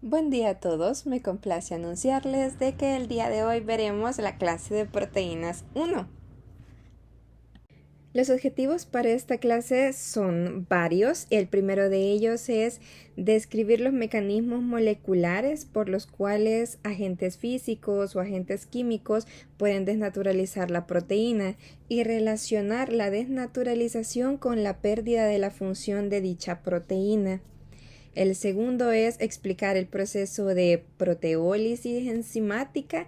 Buen día a todos, me complace anunciarles de que el día de hoy veremos la clase de proteínas 1. Los objetivos para esta clase son varios. El primero de ellos es describir los mecanismos moleculares por los cuales agentes físicos o agentes químicos pueden desnaturalizar la proteína y relacionar la desnaturalización con la pérdida de la función de dicha proteína. El segundo es explicar el proceso de proteólisis enzimática.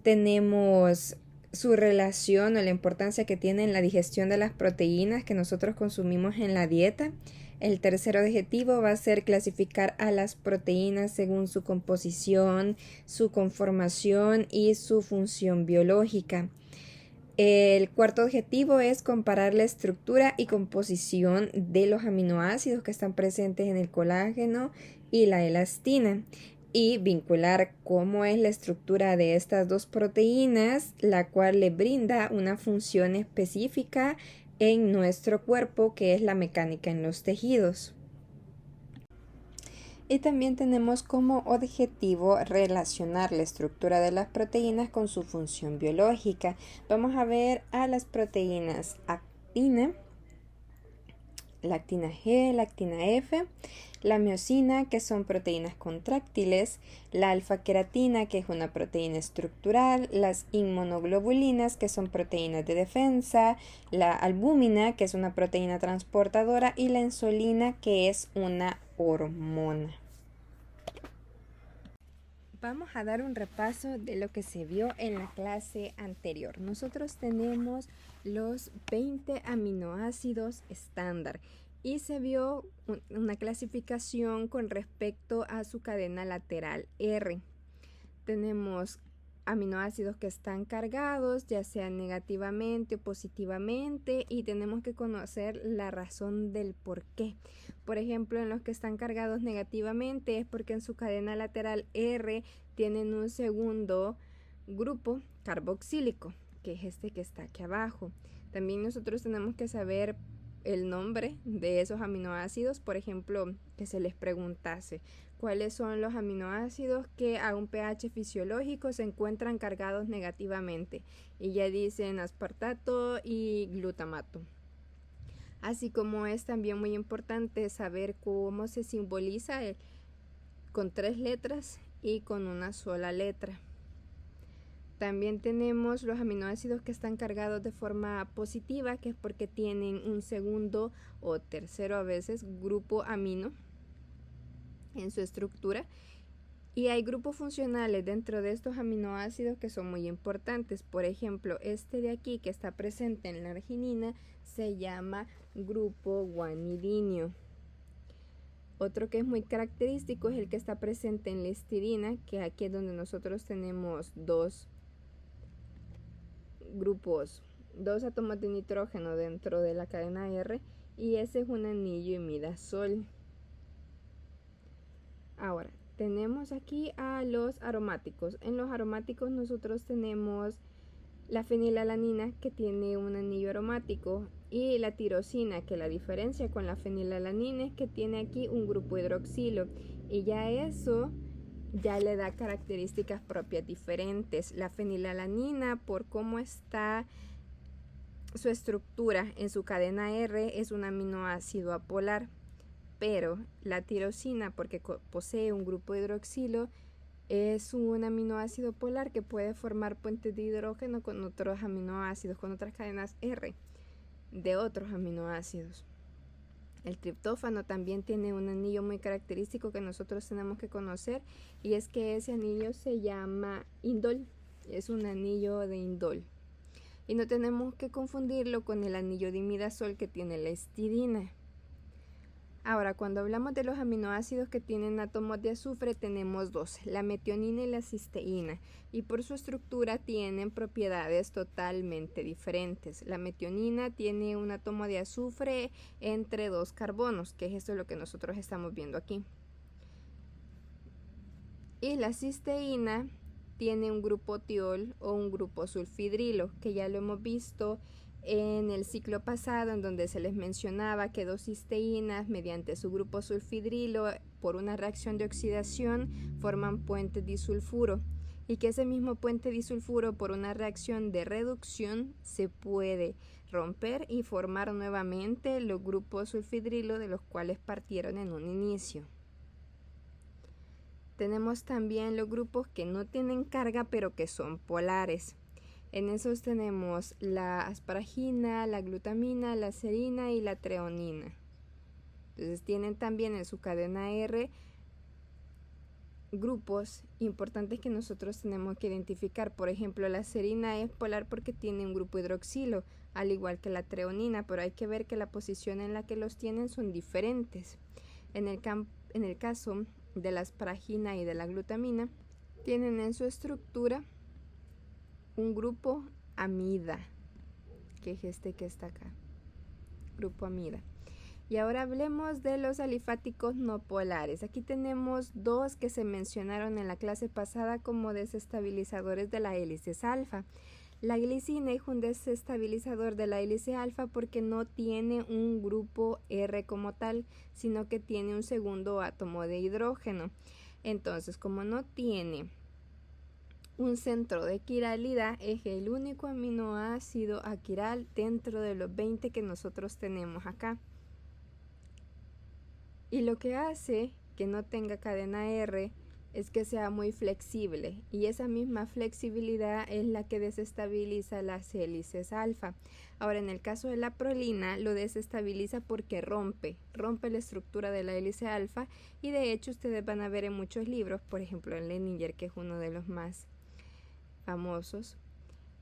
Tenemos su relación o la importancia que tiene en la digestión de las proteínas que nosotros consumimos en la dieta. El tercer objetivo va a ser clasificar a las proteínas según su composición, su conformación y su función biológica. El cuarto objetivo es comparar la estructura y composición de los aminoácidos que están presentes en el colágeno y la elastina y vincular cómo es la estructura de estas dos proteínas, la cual le brinda una función específica en nuestro cuerpo, que es la mecánica en los tejidos. Y también tenemos como objetivo relacionar la estructura de las proteínas con su función biológica. Vamos a ver a las proteínas actina, lactina G, lactina F, la miosina, que son proteínas contráctiles, la alfa-queratina, que es una proteína estructural, las inmunoglobulinas, que son proteínas de defensa, la albúmina, que es una proteína transportadora, y la insulina, que es una hormona. Vamos a dar un repaso de lo que se vio en la clase anterior. Nosotros tenemos los 20 aminoácidos estándar y se vio una clasificación con respecto a su cadena lateral R. Tenemos aminoácidos que están cargados, ya sea negativamente o positivamente, y tenemos que conocer la razón del por qué. Por ejemplo, en los que están cargados negativamente es porque en su cadena lateral R tienen un segundo grupo carboxílico, que es este que está aquí abajo. También nosotros tenemos que saber el nombre de esos aminoácidos, por ejemplo, que se les preguntase cuáles son los aminoácidos que a un pH fisiológico se encuentran cargados negativamente, y ya dicen aspartato y glutamato. Así como es también muy importante saber cómo se simboliza con 3 letras y con una sola letra. También tenemos los aminoácidos que están cargados de forma positiva, que es porque tienen un segundo o tercero a veces grupo amino en su estructura. Y hay grupos funcionales dentro de estos aminoácidos que son muy importantes. Por ejemplo, este de aquí que está presente en la arginina se llama grupo guanidinio. Otro que es muy característico es el que está presente en la histidina, que aquí es donde nosotros tenemos dos grupos, dos átomos de nitrógeno dentro de la cadena R, y ese es un anillo imidazol. Ahora, tenemos aquí a los aromáticos. En los aromáticos nosotros tenemos la fenilalanina, que tiene un anillo aromático, y la tirosina, que la diferencia con la fenilalanina es que tiene aquí un grupo hidroxilo, y ya eso ya le da características propias diferentes. La fenilalanina, por cómo está su estructura en su cadena R, es un aminoácido apolar, pero la tirosina, porque posee un grupo hidroxilo, es un aminoácido polar que puede formar puentes de hidrógeno con otros aminoácidos, con otras cadenas R de otros aminoácidos. El triptófano también tiene un anillo muy característico que nosotros tenemos que conocer, y es que ese anillo se llama indol, es un anillo de indol. Y no tenemos que confundirlo con el anillo de imidazol que tiene la histidina. Ahora, cuando hablamos de los aminoácidos que tienen átomos de azufre, tenemos dos, la metionina y la cisteína, y por su estructura tienen propiedades totalmente diferentes. La metionina tiene un átomo de azufre entre dos carbonos, que es esto lo que nosotros estamos viendo aquí. Y la cisteína tiene un grupo tiol o un grupo sulfidrilo, que ya lo hemos visto en el ciclo pasado, en donde se les mencionaba que dos cisteínas mediante su grupo sulfidrilo por una reacción de oxidación forman puentes disulfuro, y que ese mismo puente disulfuro por una reacción de reducción se puede romper y formar nuevamente los grupos sulfidrilo de los cuales partieron en un inicio. Tenemos también los grupos que no tienen carga pero que son polares. En esos tenemos la asparagina, la glutamina, la serina y la treonina. Entonces tienen también en su cadena R grupos importantes que nosotros tenemos que identificar. Por ejemplo, la serina es polar porque tiene un grupo hidroxilo, al igual que la treonina, pero hay que ver que la posición en la que los tienen son diferentes. En el caso de la asparagina y de la glutamina, tienen en su estructura un grupo amida, que es este que está acá, grupo amida. Y ahora hablemos de los alifáticos no polares. Aquí tenemos dos que se mencionaron en la clase pasada como desestabilizadores de la hélice alfa. La glicina es un desestabilizador de la hélice alfa porque no tiene un grupo R como tal, sino que tiene un segundo átomo de hidrógeno. Entonces, como no tiene un centro de quiralidad, es el único aminoácido aquiral dentro de los 20 que nosotros tenemos acá. Y lo que hace que no tenga cadena R es que sea muy flexible, y esa misma flexibilidad es la que desestabiliza las hélices alfa. Ahora, en el caso de la prolina, lo desestabiliza porque rompe la estructura de la hélice alfa, y de hecho ustedes van a ver en muchos libros, por ejemplo en Leninger, que es uno de los más famosos,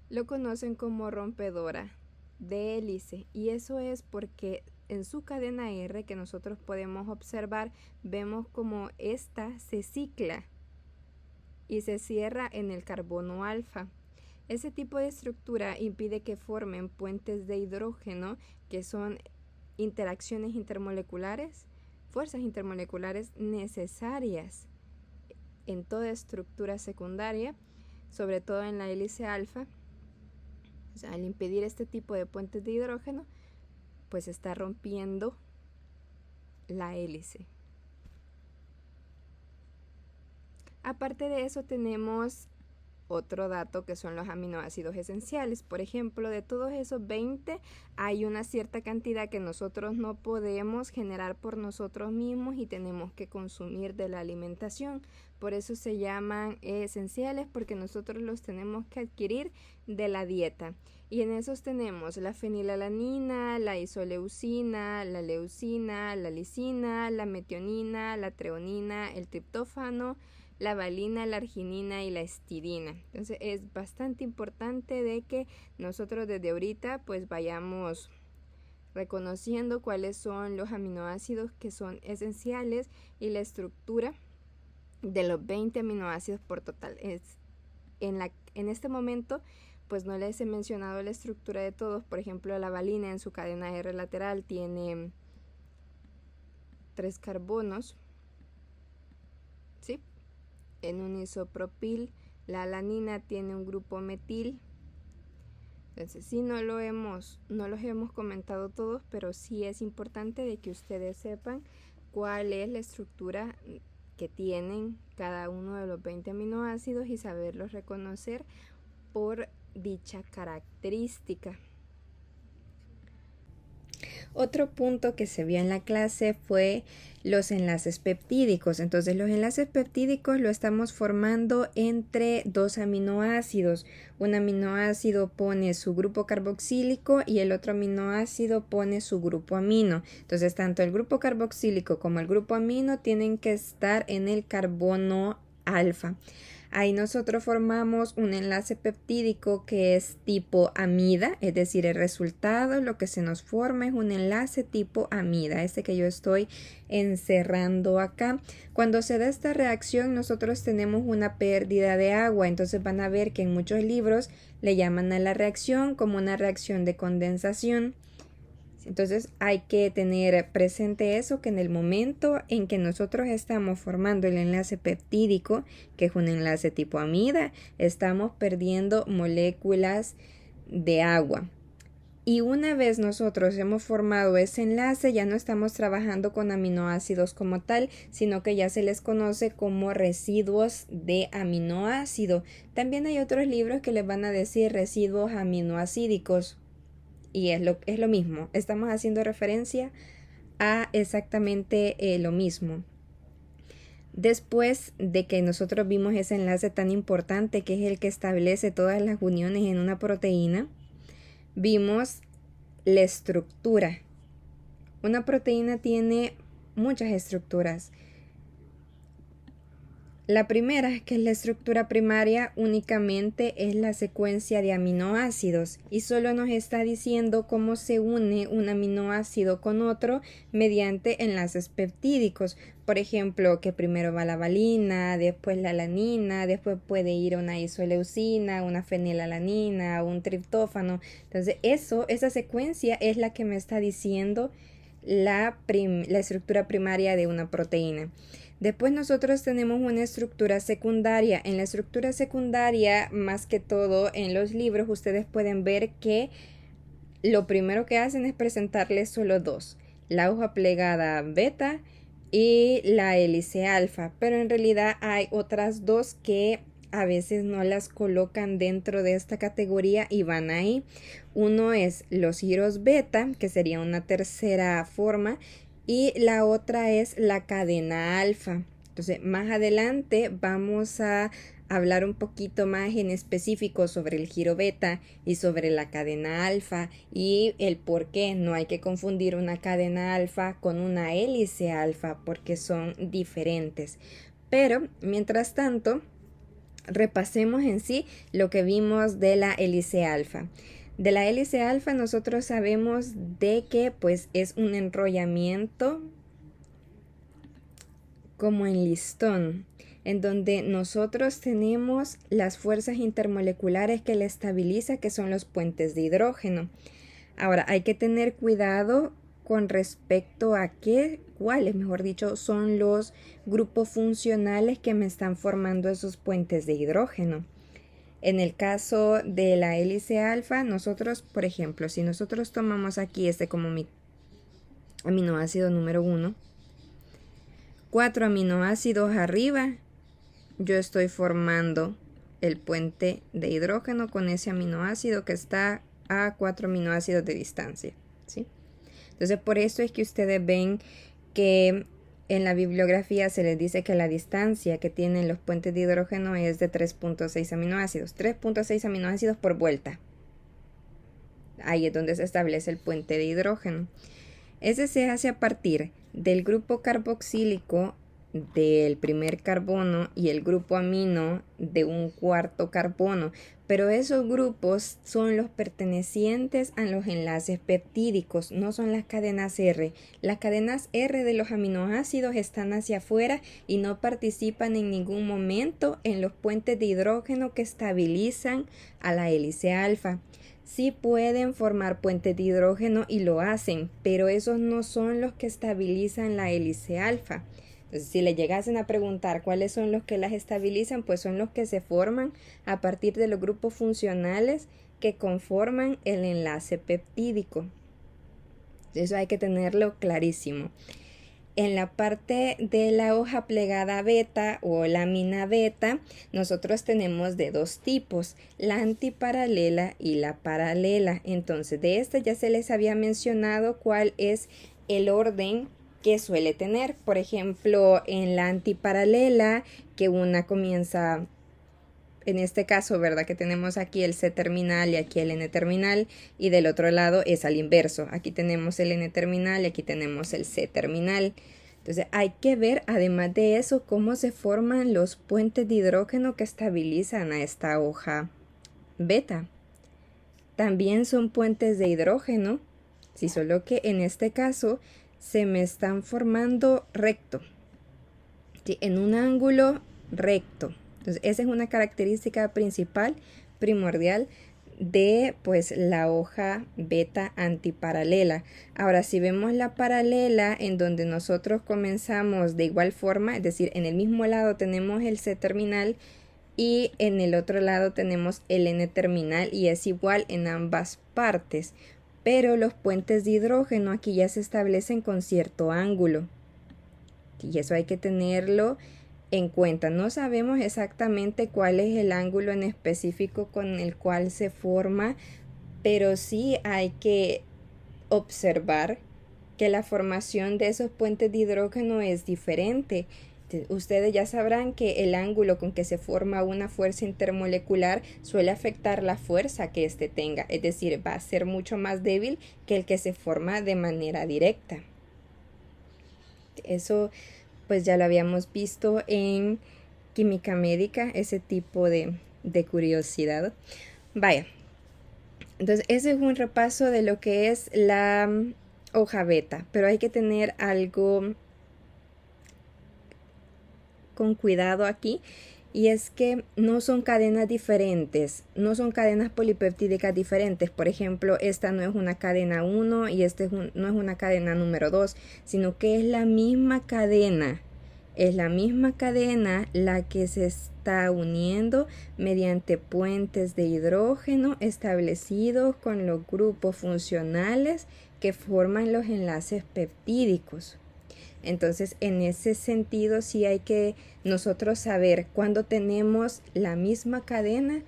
lo conocen como rompedora de hélice, y eso es porque en su cadena R que nosotros podemos observar, vemos como esta se cicla y se cierra en el carbono alfa. Ese tipo de estructura impide que formen puentes de hidrógeno, que son interacciones intermoleculares, fuerzas intermoleculares necesarias en toda estructura secundaria, sobre todo en la hélice alfa. O sea, al impedir este tipo de puentes de hidrógeno, pues está rompiendo la hélice. Aparte de eso, tenemos otro dato que son los aminoácidos esenciales. Por ejemplo, de todos esos 20 hay una cierta cantidad que nosotros no podemos generar por nosotros mismos y tenemos que consumir de la alimentación. Por eso se llaman esenciales, porque nosotros los tenemos que adquirir de la dieta. Y en esos tenemos la fenilalanina, la isoleucina, la leucina, la lisina, la metionina, la treonina, el triptófano, la valina, la arginina y la histidina. Entonces es bastante importante de que nosotros desde ahorita pues vayamos reconociendo cuáles son los aminoácidos que son esenciales y la estructura de los 20 aminoácidos por total. En este momento pues no les he mencionado la estructura de todos. Por ejemplo, la valina en su cadena R lateral tiene 3 carbonos, ¿sí? En un isopropil. La alanina tiene un grupo metil. Entonces sí, no los hemos comentado todos, pero sí es importante de que ustedes sepan cuál es la estructura que tienen cada uno de los 20 aminoácidos y saberlos reconocer por dicha característica. Otro punto que se vio en la clase fue los enlaces peptídicos. Entonces los enlaces peptídicos lo estamos formando entre dos aminoácidos. Un aminoácido pone su grupo carboxílico y el otro aminoácido pone su grupo amino. Entonces tanto el grupo carboxílico como el grupo amino tienen que estar en el carbono alfa. Ahí nosotros formamos un enlace peptídico que es tipo amida, es decir, el resultado, lo que se nos forma es un enlace tipo amida, este que yo estoy encerrando acá. Cuando se da esta reacción, nosotros tenemos una pérdida de agua, entonces van a ver que en muchos libros le llaman a la reacción como una reacción de condensación. Entonces hay que tener presente eso, que en el momento en que nosotros estamos formando el enlace peptídico, que es un enlace tipo amida, estamos perdiendo moléculas de agua. Y una vez nosotros hemos formado ese enlace, ya no estamos trabajando con aminoácidos como tal, sino que ya se les conoce como residuos de aminoácido. También hay otros libros que les van a decir residuos aminoacídicos. Y es lo mismo. Estamos haciendo referencia a exactamente lo mismo. Después de que nosotros vimos ese enlace tan importante que es el que establece todas las uniones en una proteína, vimos la estructura. Una proteína tiene muchas estructuras. La primera, que es la estructura primaria, únicamente es la secuencia de aminoácidos y solo nos está diciendo cómo se une un aminoácido con otro mediante enlaces peptídicos. Por ejemplo, que primero va la valina, después la alanina, después puede ir una isoleucina, una fenilalanina, un triptófano. Entonces, esa secuencia es la que me está diciendo la estructura primaria de una proteína. Después nosotros tenemos una estructura secundaria. En la estructura secundaria, más que todo en los libros, ustedes pueden ver que lo primero que hacen es presentarles solo dos: la hoja plegada beta y la hélice alfa. Pero en realidad hay otras dos que a veces no las colocan dentro de esta categoría y van ahí. Uno es los giros beta, que sería una tercera forma, y la otra es la cadena alfa. Entonces, más adelante vamos a hablar un poquito más en específico sobre el giro beta y sobre la cadena alfa y el por qué no hay que confundir una cadena alfa con una hélice alfa, porque son diferentes. Pero, mientras tanto, repasemos en sí lo que vimos de la hélice alfa. De la hélice alfa nosotros sabemos de que pues es un enrollamiento como en listón, en donde nosotros tenemos las fuerzas intermoleculares que la estabiliza, que son los puentes de hidrógeno. Ahora, hay que tener cuidado con respecto a cuáles, mejor dicho, son los grupos funcionales que me están formando esos puentes de hidrógeno. En el caso de la hélice alfa, nosotros, por ejemplo, si nosotros tomamos aquí como mi aminoácido número 1, 4 aminoácidos arriba, yo estoy formando el puente de hidrógeno con ese aminoácido que está a 4 aminoácidos de distancia, ¿sí? Entonces, por eso es que ustedes ven que en la bibliografía se les dice que la distancia que tienen los puentes de hidrógeno es de 3.6 aminoácidos. 3.6 aminoácidos por vuelta. Ahí es donde se establece el puente de hidrógeno. Ese se hace a partir del grupo carboxílico del primer carbono y el grupo amino de un cuarto carbono, pero esos grupos son los pertenecientes a los enlaces peptídicos, no son las cadenas R. Las cadenas R de los aminoácidos están hacia afuera y no participan en ningún momento en los puentes de hidrógeno que estabilizan a la hélice alfa. Sí pueden formar puentes de hidrógeno y lo hacen, pero esos no son los que estabilizan la hélice alfa. Entonces, si le llegasen a preguntar cuáles son los que las estabilizan, pues son los que se forman a partir de los grupos funcionales que conforman el enlace peptídico. Eso hay que tenerlo clarísimo. En la parte de la hoja plegada beta o lámina beta, nosotros tenemos de dos tipos, la antiparalela y la paralela. Entonces, de esta ya se les había mencionado cuál es el orden que suele tener. Por ejemplo, en la antiparalela, que una comienza, en este caso, ¿verdad? Que tenemos aquí el C terminal y aquí el N terminal, y del otro lado es al inverso. Aquí tenemos el N terminal y aquí tenemos el C terminal. Entonces hay que ver, además de eso, cómo se forman los puentes de hidrógeno que estabilizan a esta hoja beta. También son puentes de hidrógeno, sí, solo que en este caso se me están formando recto, ¿sí? En un ángulo recto. Entonces, esa es una característica principal, primordial de pues la hoja beta antiparalela. Ahora, si vemos la paralela en donde nosotros comenzamos de igual forma, es decir, en el mismo lado tenemos el C terminal y en el otro lado tenemos el N terminal y es igual en ambas partes. pero los puentes de hidrógeno aquí ya se establecen con cierto ángulo. Y eso hay que tenerlo en cuenta. No sabemos exactamente cuál es el ángulo en específico con el cual se forma, pero sí hay que observar que la formación de esos puentes de hidrógeno es diferente. Ustedes ya sabrán que el ángulo con que se forma una fuerza intermolecular suele afectar la fuerza que éste tenga, es decir, va a ser mucho más débil que el que se forma de manera directa. Eso pues ya lo habíamos visto en química médica, ese tipo de curiosidad. Vaya, entonces ese es un repaso de lo que es la hoja beta, pero hay que tener algo con cuidado aquí, y es que no son cadenas diferentes, no son cadenas polipeptídicas diferentes. Por ejemplo, esta no es una cadena 1 y no es una cadena número 2, sino que es la misma cadena. Es la misma cadena la que se está uniendo mediante puentes de hidrógeno establecidos con los grupos funcionales que forman los enlaces peptídicos. Entonces, en ese sentido, sí hay que nosotros saber cuándo tenemos la misma cadena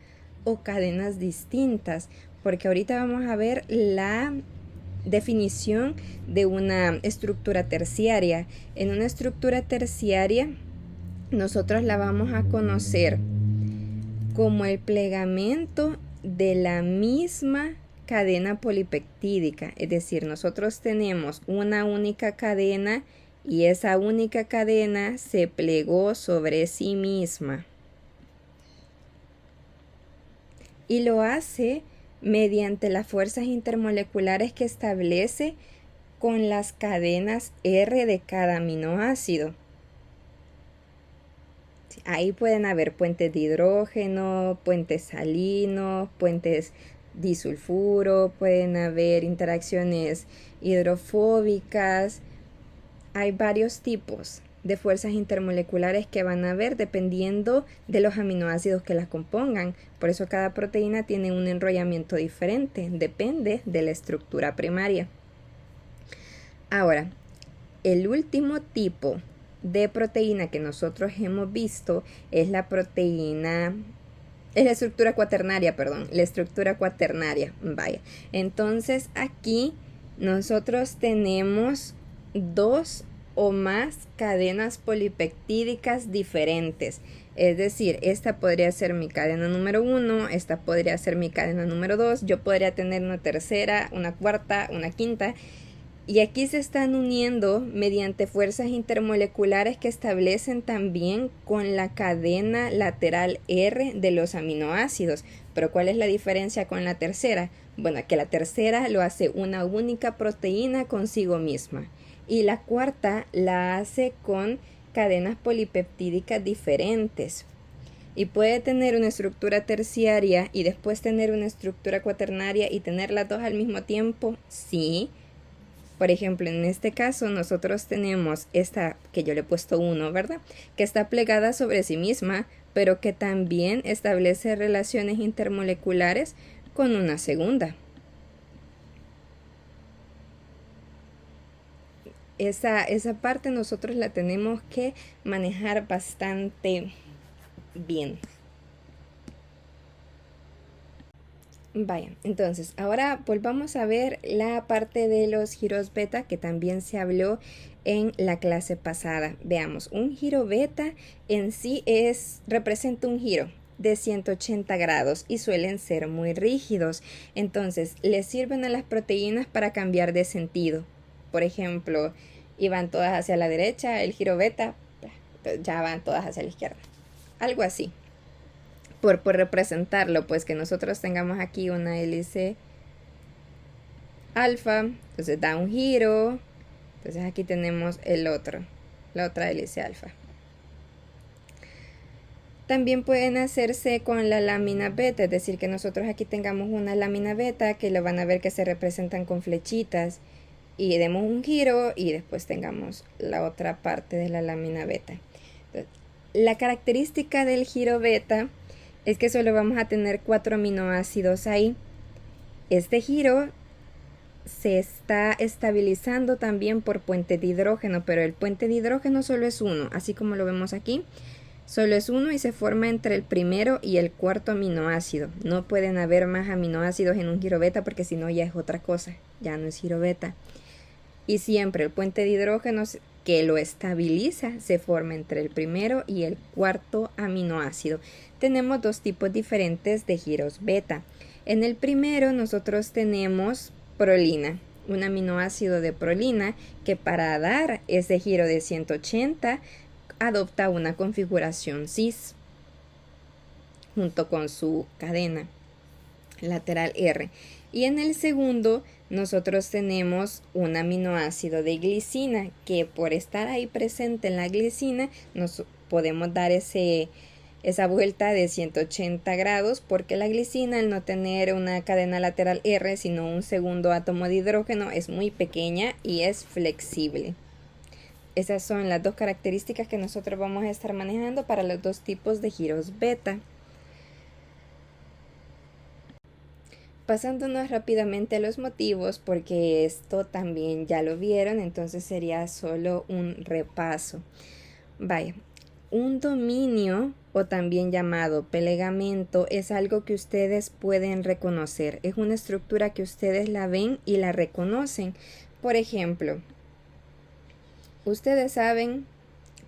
o cadenas distintas, porque ahorita vamos a ver la definición de una estructura terciaria. En una estructura terciaria, nosotros la vamos a conocer como el plegamento de la misma cadena polipeptídica, es decir, nosotros tenemos una única cadena y esa única cadena se plegó sobre sí misma. Y lo hace mediante las fuerzas intermoleculares que establece con las cadenas R de cada aminoácido. Ahí pueden haber puentes de hidrógeno, puentes salinos, puentes disulfuro, pueden haber interacciones hidrofóbicas. Hay varios tipos de fuerzas intermoleculares que van a haber dependiendo de los aminoácidos que las compongan. Por eso cada proteína tiene un enrollamiento diferente, depende de la estructura primaria. Ahora, el último tipo de proteína que nosotros hemos visto es la estructura cuaternaria, la estructura cuaternaria. Vaya, entonces aquí nosotros tenemos dos o más cadenas polipeptídicas diferentes. Es decir, esta podría ser mi cadena número 1, esta podría ser mi cadena número 2, yo podría tener una tercera, una cuarta, una quinta. Y aquí se están uniendo mediante fuerzas intermoleculares que establecen también con la cadena lateral R de los aminoácidos. Pero ¿cuál es la diferencia con la tercera? Bueno, que la tercera lo hace una única proteína consigo misma. Y la cuarta la hace con cadenas polipeptídicas diferentes. Y puede tener una estructura terciaria y después tener una estructura cuaternaria y tener las dos al mismo tiempo. Sí. Por ejemplo, en este caso nosotros tenemos esta que yo le he puesto 1, ¿verdad? Que está plegada sobre sí misma, pero que también establece relaciones intermoleculares con una segunda. Esa parte nosotros la tenemos que manejar bastante bien. Vaya, entonces ahora volvamos a ver la parte de los giros beta que también se habló en la clase pasada. Veamos, un giro beta en sí representa un giro de 180 grados y suelen ser muy rígidos. Entonces, les sirven a las proteínas para cambiar de sentido. Por ejemplo, iban todas hacia la derecha, el giro beta, ya van todas hacia la izquierda. Algo así. Por representarlo, pues que nosotros tengamos aquí una hélice alfa, entonces da un giro, entonces aquí tenemos la otra hélice alfa. También pueden hacerse con la lámina beta, es decir, que nosotros aquí tengamos una lámina beta que lo van a ver que se representan con flechitas y demos un giro y después tengamos la otra parte de la lámina beta. Entonces, la característica del giro beta es que solo vamos a tener 4 aminoácidos ahí. Este giro se está estabilizando también por puente de hidrógeno, pero el puente de hidrógeno solo es uno, así como lo vemos aquí. Solo es uno y se forma entre el primero y el cuarto aminoácido. No pueden haber más aminoácidos en un giro beta porque si no ya es otra cosa, ya no es giro beta. Y siempre el puente de hidrógeno que lo estabiliza se forma entre el primero y el cuarto aminoácido. Tenemos dos tipos diferentes de giros beta. En el primero nosotros tenemos prolina, un aminoácido de prolina que para dar ese giro de 180 adopta una configuración cis junto con su cadena lateral R. Y en el segundo nosotros tenemos un aminoácido de glicina que por estar ahí presente en la glicina nos podemos dar esa vuelta de 180 grados porque la glicina, al no tener una cadena lateral R sino un segundo átomo de hidrógeno, es muy pequeña y es flexible. Esas son las dos características que nosotros vamos a estar manejando para los dos tipos de giros beta. Pasándonos rápidamente a los motivos, porque esto también ya lo vieron, entonces sería solo un repaso. Vaya, un dominio o también llamado pelegamento es algo que ustedes pueden reconocer. Es una estructura que ustedes la ven y la reconocen. Por ejemplo, ustedes saben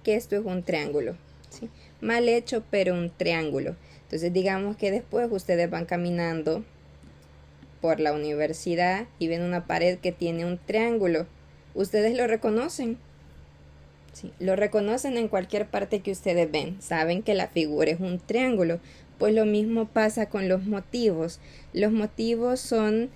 que esto es un triángulo, ¿sí? Mal hecho, pero un triángulo. Entonces digamos que después ustedes van caminando por la universidad y ven una pared que tiene un triángulo. ¿Ustedes lo reconocen? Sí, lo reconocen en cualquier parte que ustedes ven. Saben que la figura es un triángulo. Pues lo mismo pasa con los motivos. Los motivos son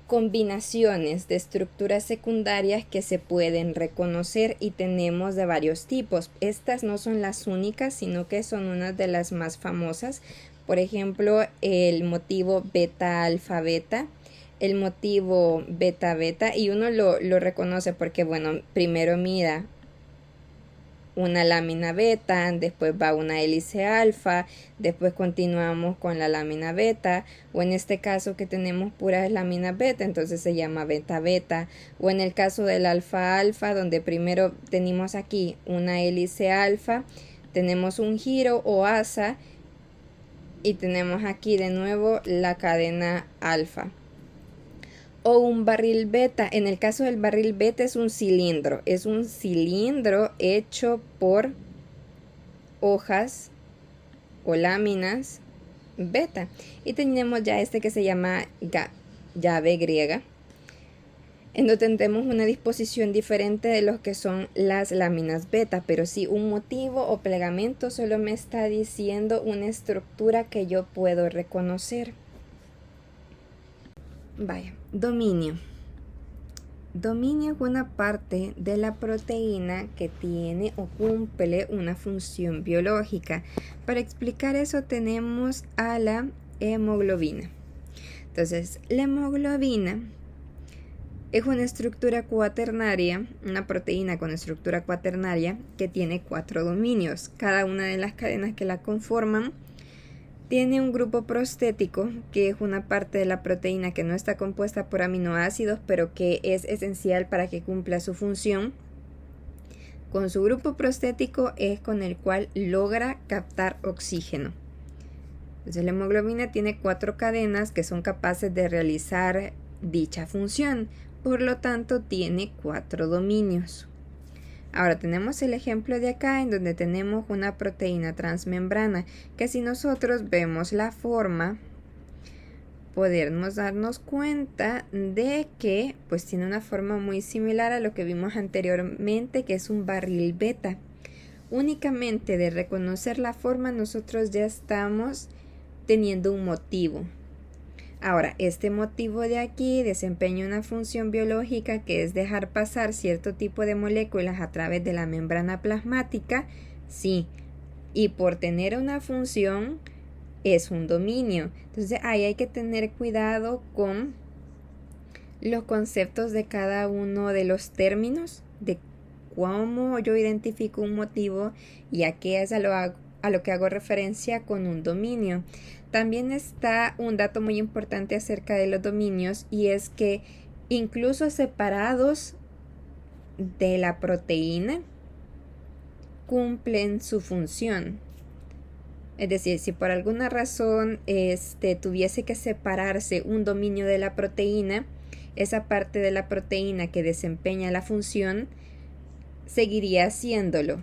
combinaciones de estructuras secundarias que se pueden reconocer y tenemos de varios tipos. Estas no son las únicas, sino que son unas de las más famosas. Por ejemplo, el motivo beta-alfa-beta, el motivo beta-beta, y uno lo reconoce porque, bueno, primero mira una lámina beta, después va una hélice alfa, después continuamos con la lámina beta, o en este caso que tenemos puras láminas beta, entonces se llama beta-beta, o en el caso del alfa-alfa, donde primero tenemos aquí una hélice alfa, tenemos un giro o asa, y tenemos aquí de nuevo la cadena alfa. O un barril beta. En el caso del barril beta es un cilindro hecho por hojas o láminas beta. Y tenemos ya este que se llama llave griega, en donde tendremos una disposición diferente de lo que son las láminas beta, pero sí, un motivo o pegamento solo me está diciendo una estructura que yo puedo reconocer. Vaya, dominio. Dominio es una parte de la proteína que tiene o cumple una función biológica. Para explicar eso tenemos a la hemoglobina. Entonces, la hemoglobina es una estructura cuaternaria, una proteína con estructura cuaternaria que tiene 4 dominios. Cada una de las cadenas que la conforman tiene un grupo prostético, que es una parte de la proteína que no está compuesta por aminoácidos, pero que es esencial para que cumpla su función. Con su grupo prostético es con el cual logra captar oxígeno. Entonces la hemoglobina tiene 4 cadenas que son capaces de realizar dicha función. Por lo tanto, tiene 4 dominios. Ahora tenemos el ejemplo de acá en donde tenemos una proteína transmembrana que si nosotros vemos la forma, podemos darnos cuenta de que pues tiene una forma muy similar a lo que vimos anteriormente, que es un barril beta. Únicamente de reconocer la forma nosotros ya estamos teniendo un motivo. Ahora, este motivo de aquí desempeña una función biológica que es dejar pasar cierto tipo de moléculas a través de la membrana plasmática, sí, y por tener una función es un dominio. Entonces ahí hay que tener cuidado con los conceptos de cada uno de los términos, de cómo yo identifico un motivo y a qué es a lo que hago referencia con un dominio. También está un dato muy importante acerca de los dominios y es que incluso separados de la proteína, cumplen su función. Es decir, si por alguna razón tuviese que separarse un dominio de la proteína, esa parte de la proteína que desempeña la función seguiría haciéndolo.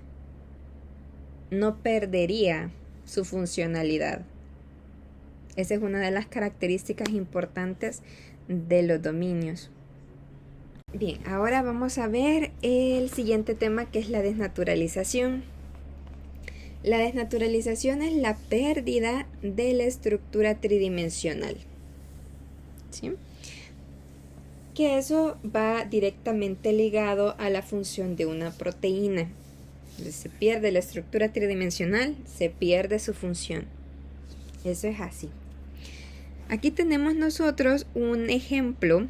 No perdería su funcionalidad. Esa es una de las características importantes de los dominios. Bien, ahora vamos a ver el siguiente tema, que es la desnaturalización. La desnaturalización es la pérdida de la estructura tridimensional. ¿Sí? Que eso va directamente ligado a la función de una proteína. Entonces, se pierde la estructura tridimensional, se pierde su función. Eso es así. Aquí tenemos nosotros un ejemplo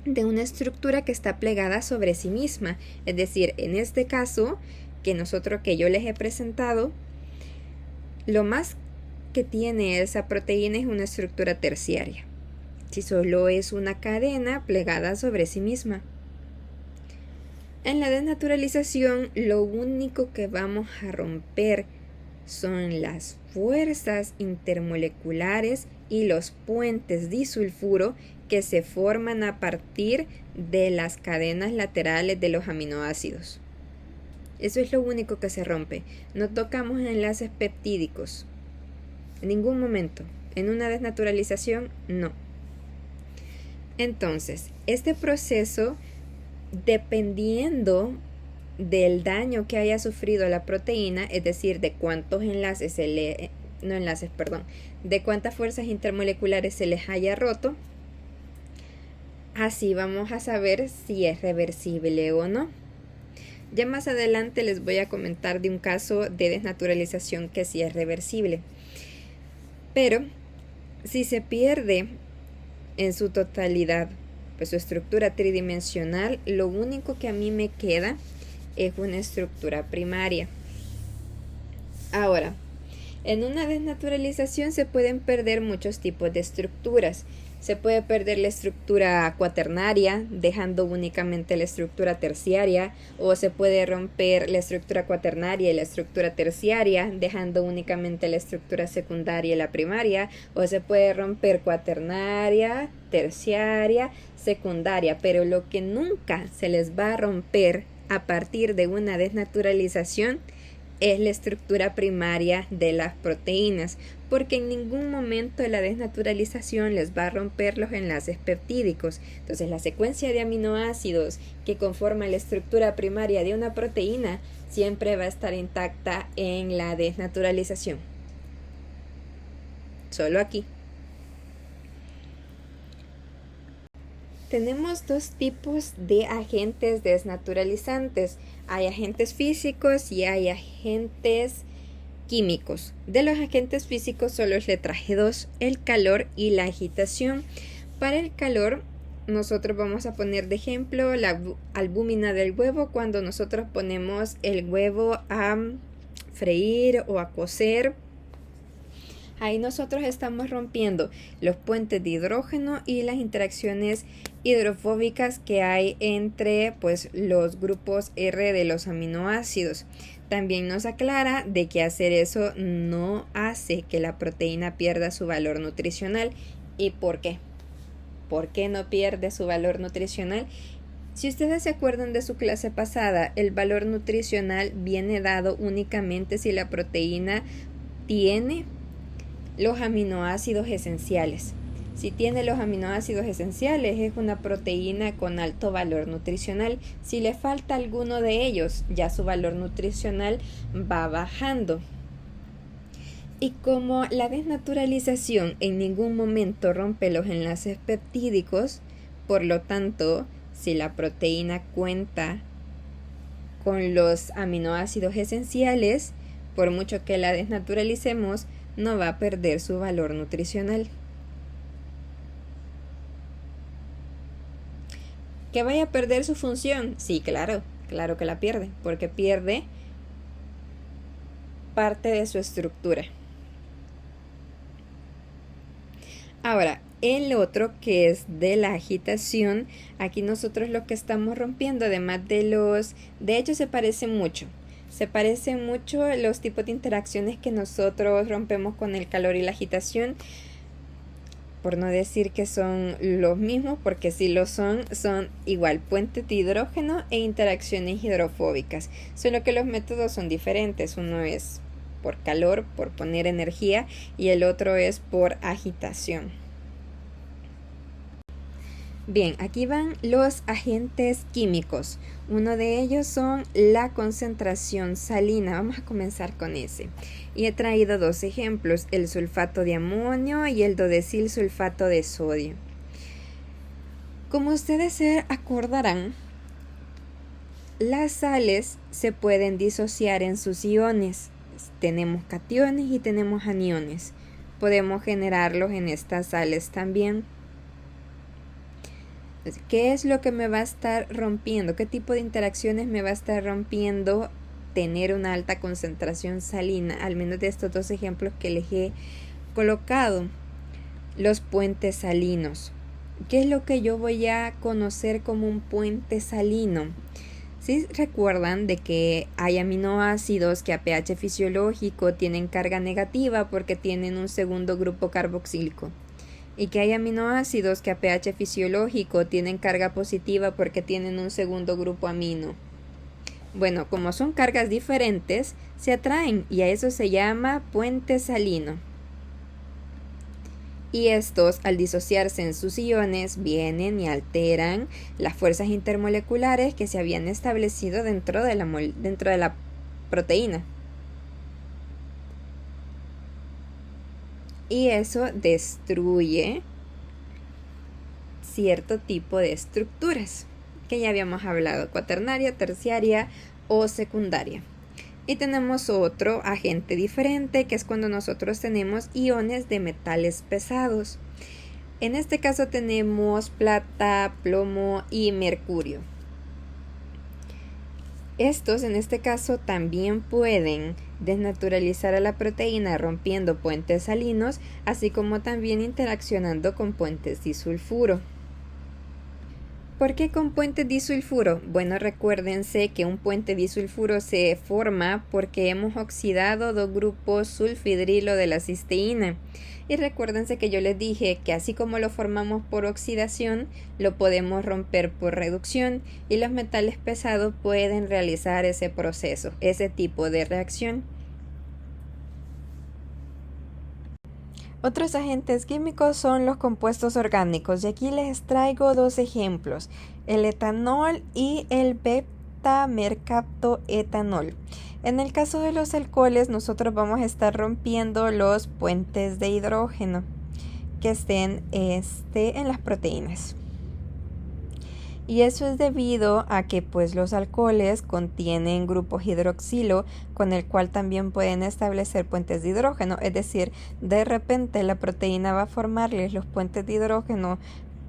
de una estructura que está plegada sobre sí misma. Es decir, en este caso que yo les he presentado, lo más que tiene esa proteína es una estructura terciaria. Si solo es una cadena plegada sobre sí misma. En la desnaturalización, lo único que vamos a romper son las fuerzas intermoleculares y los puentes disulfuro que se forman a partir de las cadenas laterales de los aminoácidos. Eso es lo único que se rompe. No tocamos enlaces peptídicos. En ningún momento. En una desnaturalización, no. Entonces, este proceso, dependiendo del daño que haya sufrido la proteína, es decir, de cuántos enlaces de cuántas fuerzas intermoleculares se les haya roto, así vamos a saber si es reversible o no. Ya más adelante les voy a comentar de un caso de desnaturalización que sí es reversible. Pero si se pierde en su totalidad pues su estructura tridimensional, lo único que a mí me queda es una estructura primaria. Ahora, en una desnaturalización se pueden perder muchos tipos de estructuras. Se puede perder la estructura cuaternaria, dejando únicamente la estructura terciaria, o se puede romper la estructura cuaternaria y la estructura terciaria, dejando únicamente la estructura secundaria y la primaria, o se puede romper cuaternaria, terciaria, secundaria, pero lo que nunca se les va a romper a partir de una desnaturalización es la estructura primaria de las proteínas, porque en ningún momento la desnaturalización les va a romper los enlaces peptídicos. Entonces, la secuencia de aminoácidos que conforman la estructura primaria de una proteína siempre va a estar intacta en la desnaturalización. Solo aquí. Tenemos dos tipos de agentes desnaturalizantes. Hay agentes físicos y hay agentes químicos. De los agentes físicos solo les traje dos: el calor y la agitación. Para el calor, nosotros vamos a poner de ejemplo la albúmina del huevo. Cuando nosotros ponemos el huevo a freír o a cocer, ahí nosotros estamos rompiendo los puentes de hidrógeno y las interacciones hidrofóbicas que hay entre los grupos R de los aminoácidos. También nos aclara de que hacer eso no hace que la proteína pierda su valor nutricional. ¿Y por qué? ¿Por qué no pierde su valor nutricional? Si ustedes se acuerdan de su clase pasada, el valor nutricional viene dado únicamente si la proteína tiene los aminoácidos esenciales. Si tiene los aminoácidos esenciales, es una proteína con alto valor nutricional. Si le falta alguno de ellos, ya su valor nutricional va bajando. Y como la desnaturalización en ningún momento rompe los enlaces peptídicos, por lo tanto, si la proteína cuenta con los aminoácidos esenciales, por mucho que la desnaturalicemos, no va a perder su valor nutricional. ¿Que vaya a perder su función? Sí, claro que la pierde, porque pierde parte de su estructura. Ahora, el otro, que es de la agitación, aquí nosotros lo que estamos rompiendo, además de hecho se parecen mucho los tipos de interacciones que nosotros rompemos con el calor y la agitación, por no decir que son los mismos, porque si lo son igual puentes de hidrógeno e interacciones hidrofóbicas, solo que los métodos son diferentes. Uno es por calor, por poner energía, y el otro es por agitación. Bien, aquí van los agentes químicos. Uno de ellos son la concentración salina. Vamos a comenzar con ese. Y he traído dos ejemplos, el sulfato de amonio y el dodesil sulfato de sodio. Como ustedes se acordarán, las sales se pueden disociar en sus iones. Tenemos cationes y tenemos aniones. Podemos generarlos en estas sales también. ¿Qué es lo que me va a estar rompiendo? ¿Qué tipo de interacciones me va a estar rompiendo tener una alta concentración salina? Al menos de estos dos ejemplos que les he colocado. Los puentes salinos. ¿Qué es lo que yo voy a conocer como un puente salino? ¿Sí recuerdan de que hay aminoácidos que a pH fisiológico tienen carga negativa porque tienen un segundo grupo carboxílico? Y que hay aminoácidos que a pH fisiológico tienen carga positiva porque tienen un segundo grupo amino. Bueno, como son cargas diferentes, se atraen y a eso se llama puente salino. Y estos, al disociarse en sus iones, vienen y alteran las fuerzas intermoleculares que se habían establecido dentro de la proteína. Y eso destruye cierto tipo de estructuras que ya habíamos hablado, cuaternaria, terciaria o secundaria. Y tenemos otro agente diferente, que es cuando nosotros tenemos iones de metales pesados. En este caso tenemos plata, plomo y mercurio. Estos en este caso también pueden desnaturalizar a la proteína rompiendo puentes salinos, así como también interaccionando con puentes disulfuro. ¿Por qué con puentes disulfuro? Bueno, recuérdense que un puente disulfuro se forma porque hemos oxidado dos grupos sulfhidrilo de la cisteína. Y recuérdense que yo les dije que así como lo formamos por oxidación, lo podemos romper por reducción, y los metales pesados pueden realizar ese proceso, ese tipo de reacción. Otros agentes químicos son los compuestos orgánicos, y aquí les traigo dos ejemplos, el etanol y el beta-mercaptoetanol. En el caso de los alcoholes, nosotros vamos a estar rompiendo los puentes de hidrógeno que estén en las proteínas. Y eso es debido a que pues los alcoholes contienen grupos hidroxilo, con el cual también pueden establecer puentes de hidrógeno. Es decir, de repente la proteína va a formarles los puentes de hidrógeno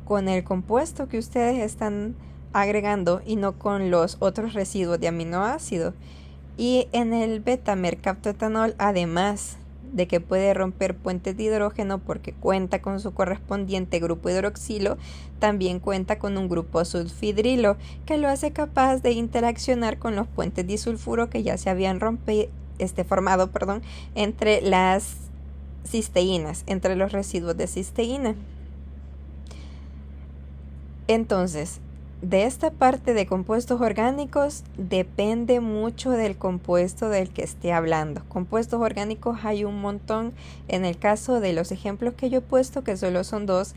con el compuesto que ustedes están agregando y no con los otros residuos de aminoácido. Y en el beta-mercaptoetanol, además de que puede romper puentes de hidrógeno porque cuenta con su correspondiente grupo hidroxilo, también cuenta con un grupo sulfhidrilo que lo hace capaz de interaccionar con los puentes disulfuro que ya se habían formado entre las cisteínas, entre los residuos de cisteína. Entonces, de esta parte de compuestos orgánicos depende mucho del compuesto del que esté hablando. Compuestos orgánicos hay un montón. En el caso de los ejemplos que yo he puesto, que solo son dos,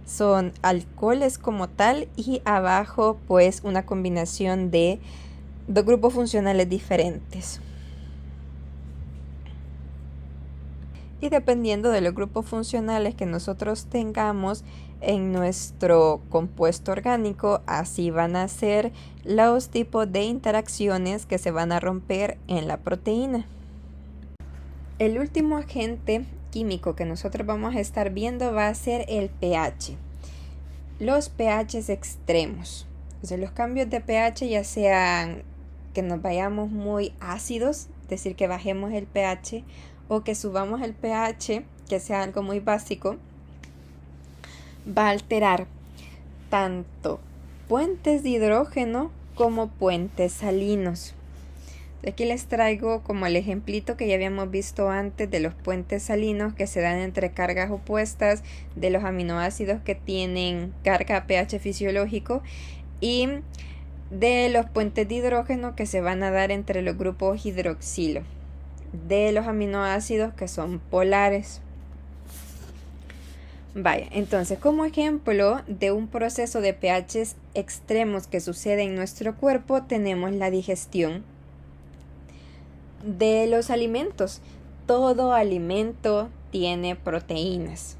son alcoholes como tal, y abajo pues una combinación de dos grupos funcionales diferentes. Y dependiendo de los grupos funcionales que nosotros tengamos en nuestro compuesto orgánico, así van a ser los tipos de interacciones que se van a romper en la proteína. El último agente químico que nosotros vamos a estar viendo va a ser el pH. Los pHs extremos. O sea, los cambios de pH, ya sean que nos vayamos muy ácidos, es decir, que bajemos el pH, o que subamos el pH, que sea algo muy básico, va a alterar tanto puentes de hidrógeno como puentes salinos. Aquí les traigo como el ejemplito que ya habíamos visto antes de los puentes salinos que se dan entre cargas opuestas de los aminoácidos que tienen carga pH fisiológico y de los puentes de hidrógeno que se van a dar entre los grupos hidroxilo de los aminoácidos que son polares. Vaya, entonces como ejemplo de un proceso de pHs extremos que sucede en nuestro cuerpo tenemos la digestión de los alimentos. Todo alimento tiene proteínas,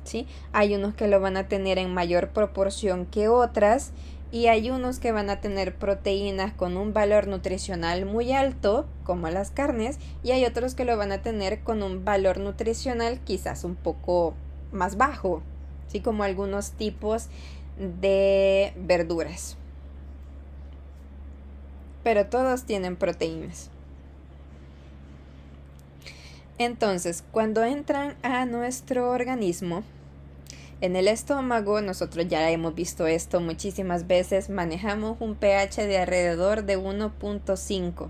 ¿sí? Hay unos que lo van a tener en mayor proporción que otras y hay unos que van a tener proteínas con un valor nutricional muy alto, como las carnes, y hay otros que lo van a tener con un valor nutricional quizás un poco más bajo, ¿sí? Como algunos tipos de verduras. Pero todos tienen proteínas. Entonces, cuando entran a nuestro organismo, en el estómago, nosotros ya hemos visto esto muchísimas veces, manejamos un pH de alrededor de 1.5.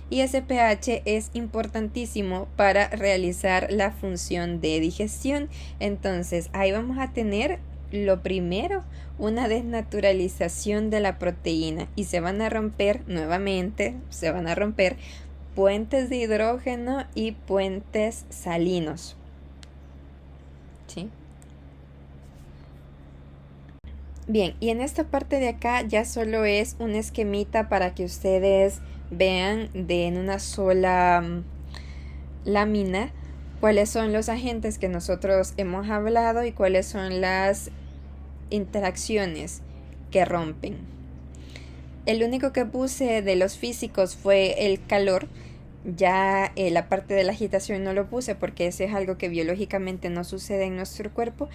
Y ese pH es importantísimo para realizar la función de digestión. Entonces, ahí vamos a tener lo primero, una desnaturalización de la proteína y se van a romper nuevamente, puentes de hidrógeno y puentes salinos. ¿Sí? Bien, y en esta parte de acá ya solo es un esquemita para que ustedes vean en una sola lámina cuáles son los agentes que nosotros hemos hablado y cuáles son las interacciones que rompen. El único que puse de los físicos fue el calor. Ya la parte de la agitación no lo puse porque ese es algo que biológicamente no sucede en nuestro cuerpo,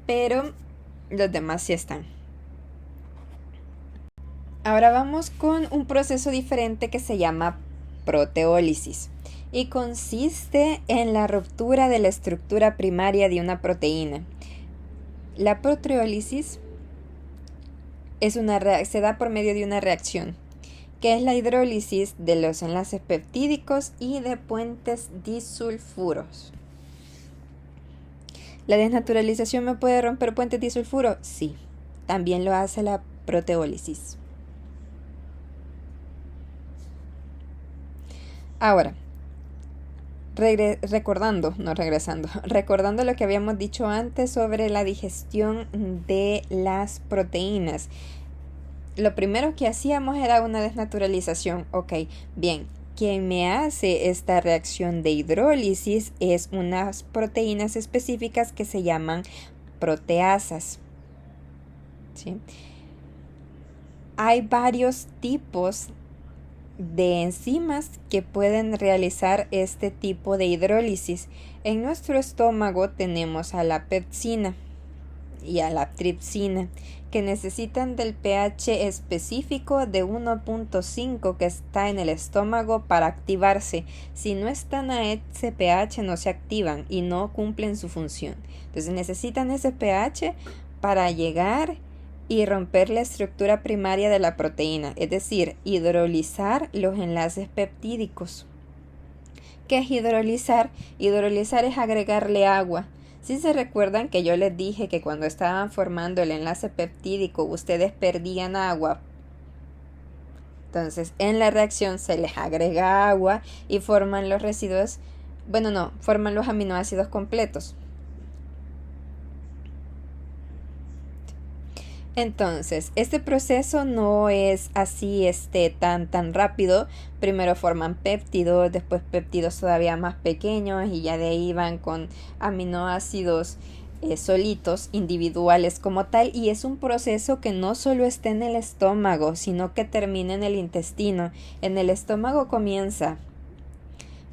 pero los demás sí están. Ahora vamos con un proceso diferente que se llama proteólisis y consiste en la ruptura de la estructura primaria de una proteína. La proteólisis se da por medio de una reacción, que es la hidrólisis de los enlaces peptídicos y de puentes disulfuros. ¿La desnaturalización me puede romper puentes disulfuros? Sí, también lo hace la proteólisis. Ahora, recordando lo que habíamos dicho antes sobre la digestión de las proteínas. Lo primero que hacíamos era una desnaturalización. Ok, bien, quien me hace esta reacción de hidrólisis es unas proteínas específicas que se llaman proteasas. ¿Sí? Hay varios tipos de enzimas que pueden realizar este tipo de hidrólisis. En nuestro estómago tenemos a la pepsina y a la tripsina, que necesitan del pH específico de 1.5 que está en el estómago para activarse. Si no están a ese pH no se activan y no cumplen su función. Entonces necesitan ese pH para llegar y romper la estructura primaria de la proteína, es decir, hidrolizar los enlaces peptídicos. ¿Qué es hidrolizar? Hidrolizar es agregarle agua. Si se recuerdan que yo les dije que cuando estaban formando el enlace peptídico ustedes perdían agua, entonces en la reacción se les agrega agua y forman los residuos, forman los aminoácidos completos. Entonces, este proceso no es así tan rápido. Primero forman péptidos, después péptidos todavía más pequeños y ya de ahí van con aminoácidos solitos, individuales como tal. Y es un proceso que no solo está en el estómago, sino que termina en el intestino. En el estómago comienza,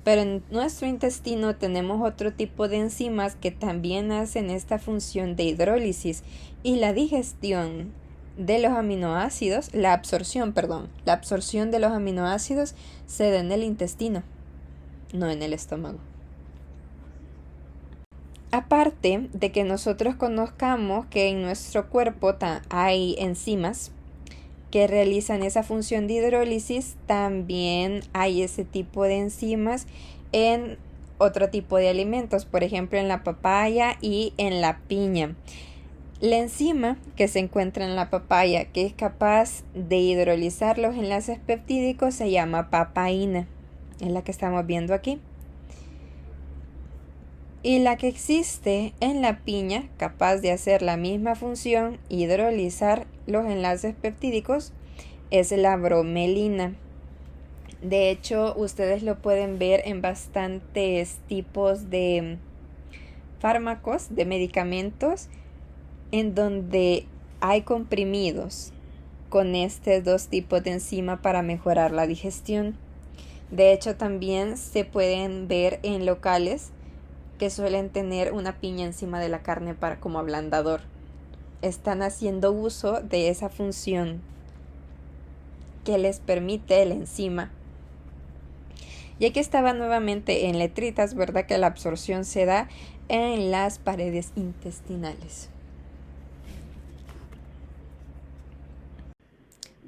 pero en nuestro intestino tenemos otro tipo de enzimas que también hacen esta función de hidrólisis y la digestión de los aminoácidos, la absorción de los aminoácidos se da en el intestino, no en el estómago. Aparte de que nosotros conozcamos que en nuestro cuerpo hay enzimas que realizan esa función de hidrólisis, también hay ese tipo de enzimas en otro tipo de alimentos, por ejemplo en la papaya y en la piña. La enzima que se encuentra en la papaya, que es capaz de hidrolizar los enlaces peptídicos, se llama papaína, es la que estamos viendo aquí. Y la que existe en la piña, capaz de hacer la misma función, hidrolizar los enlaces peptídicos, es la bromelina. De hecho, ustedes lo pueden ver en bastantes tipos de fármacos, de medicamentos, en donde hay comprimidos con estos dos tipos de enzima para mejorar la digestión. De hecho, también se pueden ver en locales que suelen tener una piña encima de la carne como ablandador. Están haciendo uso de esa función que les permite la enzima. Y aquí estaba nuevamente en letritas, ¿verdad? Que la absorción se da en las paredes intestinales.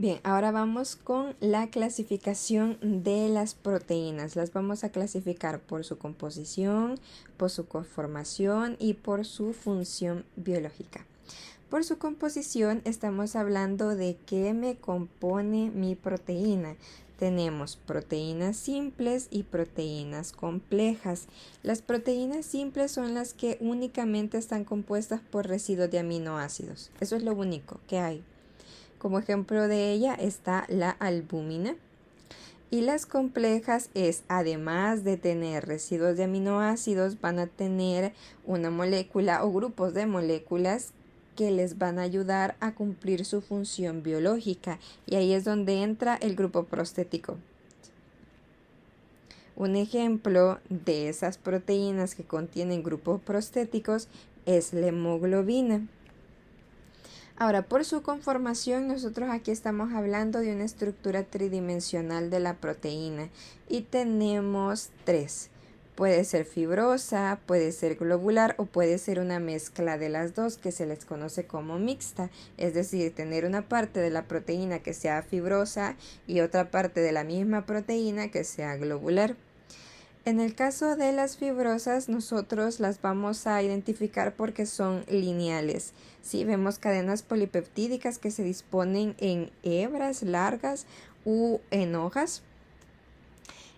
Bien, ahora vamos con la clasificación de las proteínas. Las vamos a clasificar por su composición, por su conformación y por su función biológica. Por su composición estamos hablando de qué me compone mi proteína. Tenemos proteínas simples y proteínas complejas. Las proteínas simples son las que únicamente están compuestas por residuos de aminoácidos. Eso es lo único que hay. Como ejemplo de ella está la albúmina. Y las complejas es, además de tener residuos de aminoácidos, van a tener una molécula o grupos de moléculas que les van a ayudar a cumplir su función biológica. Y ahí es donde entra el grupo prostético. Un ejemplo de esas proteínas que contienen grupos prostéticos es la hemoglobina. Ahora, por su conformación, nosotros aquí estamos hablando de una estructura tridimensional de la proteína y tenemos tres. Puede ser fibrosa, puede ser globular o puede ser una mezcla de las dos que se les conoce como mixta, es decir, tener una parte de la proteína que sea fibrosa y otra parte de la misma proteína que sea globular. En el caso de las fibrosas, nosotros las vamos a identificar porque son lineales. ¿Sí? Vemos cadenas polipeptídicas que se disponen en hebras largas u en hojas.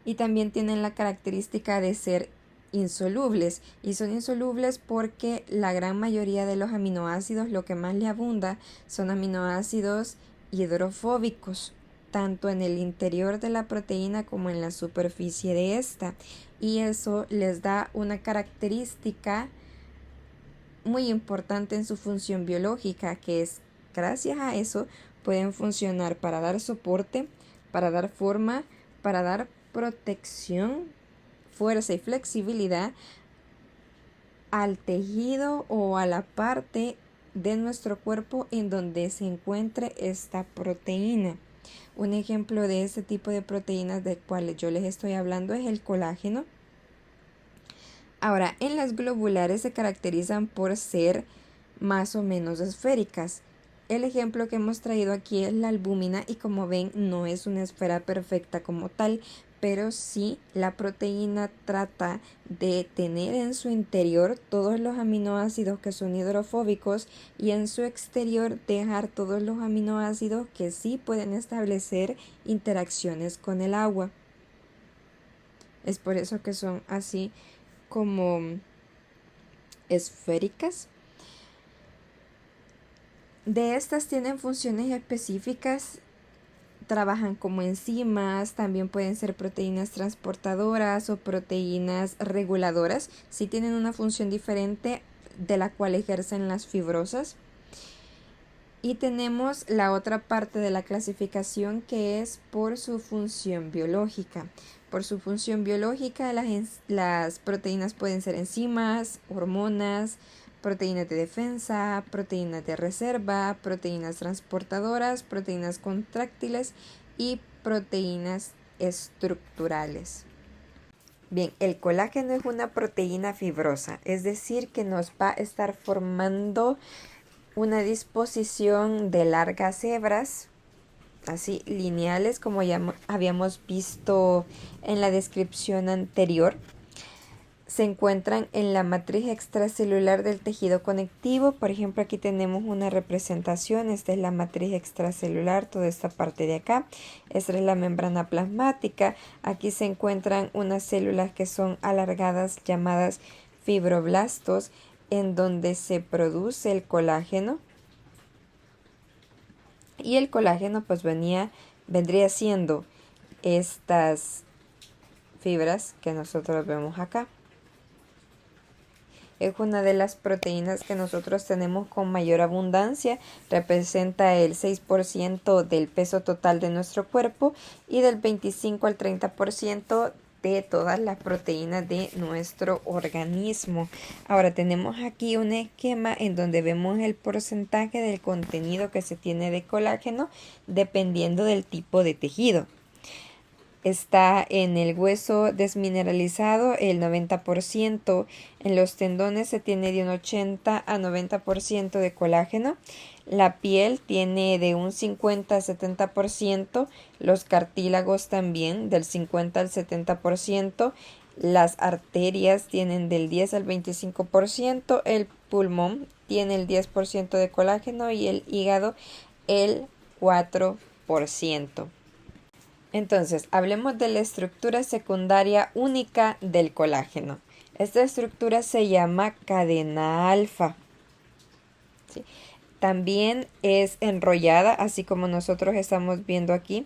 Y también tienen la característica de ser insolubles. Y son insolubles porque la gran mayoría de los aminoácidos, lo que más le abunda, son aminoácidos hidrofóbicos, tanto en el interior de la proteína como en la superficie de esta, y eso les da una característica muy importante en su función biológica, que es gracias a eso pueden funcionar para dar soporte, para dar forma, para dar protección, fuerza y flexibilidad al tejido o a la parte de nuestro cuerpo en donde se encuentre esta proteína. Un ejemplo de este tipo de proteínas de cuales yo les estoy hablando es el colágeno. Ahora, en las globulares se caracterizan por ser más o menos esféricas. El ejemplo que hemos traído aquí es la albúmina y como ven no es una esfera perfecta como tal, pero sí la proteína trata de tener en su interior todos los aminoácidos que son hidrofóbicos y en su exterior dejar todos los aminoácidos que sí pueden establecer interacciones con el agua. Es por eso que son así como esféricas. De estas tienen funciones específicas. Trabajan como enzimas, también pueden ser proteínas transportadoras o proteínas reguladoras, sí tienen una función diferente de la cual ejercen las fibrosas. Y tenemos la otra parte de la clasificación que es por su función biológica. Por su función biológica, las proteínas pueden ser enzimas, hormonas, proteínas de defensa, proteínas de reserva, proteínas transportadoras, proteínas contráctiles y proteínas estructurales. Bien, el colágeno es una proteína fibrosa, es decir, que nos va a estar formando una disposición de largas hebras, así lineales, como ya habíamos visto en la descripción anterior. Se encuentran en la matriz extracelular del tejido conectivo. Por ejemplo, aquí tenemos una representación. Esta es la matriz extracelular, toda esta parte de acá. Esta es la membrana plasmática. Aquí se encuentran unas células que son alargadas llamadas fibroblastos, en donde se produce el colágeno. Y el colágeno pues vendría siendo estas fibras que nosotros vemos acá. Es una de las proteínas que nosotros tenemos con mayor abundancia, representa el 6% del peso total de nuestro cuerpo y del 25 al 30% de todas las proteínas de nuestro organismo. Ahora tenemos aquí un esquema en donde vemos el porcentaje del contenido que se tiene de colágeno dependiendo del tipo de tejido. Está en el hueso desmineralizado el 90%, en los tendones se tiene de un 80 a 90% de colágeno, la piel tiene de un 50 a 70%, los cartílagos también del 50 al 70%, las arterias tienen del 10 al 25%, el pulmón tiene el 10% de colágeno y el hígado el 4%. Entonces, hablemos de la estructura secundaria única del colágeno. Esta estructura se llama cadena alfa. ¿Sí? También es enrollada, así como nosotros estamos viendo aquí.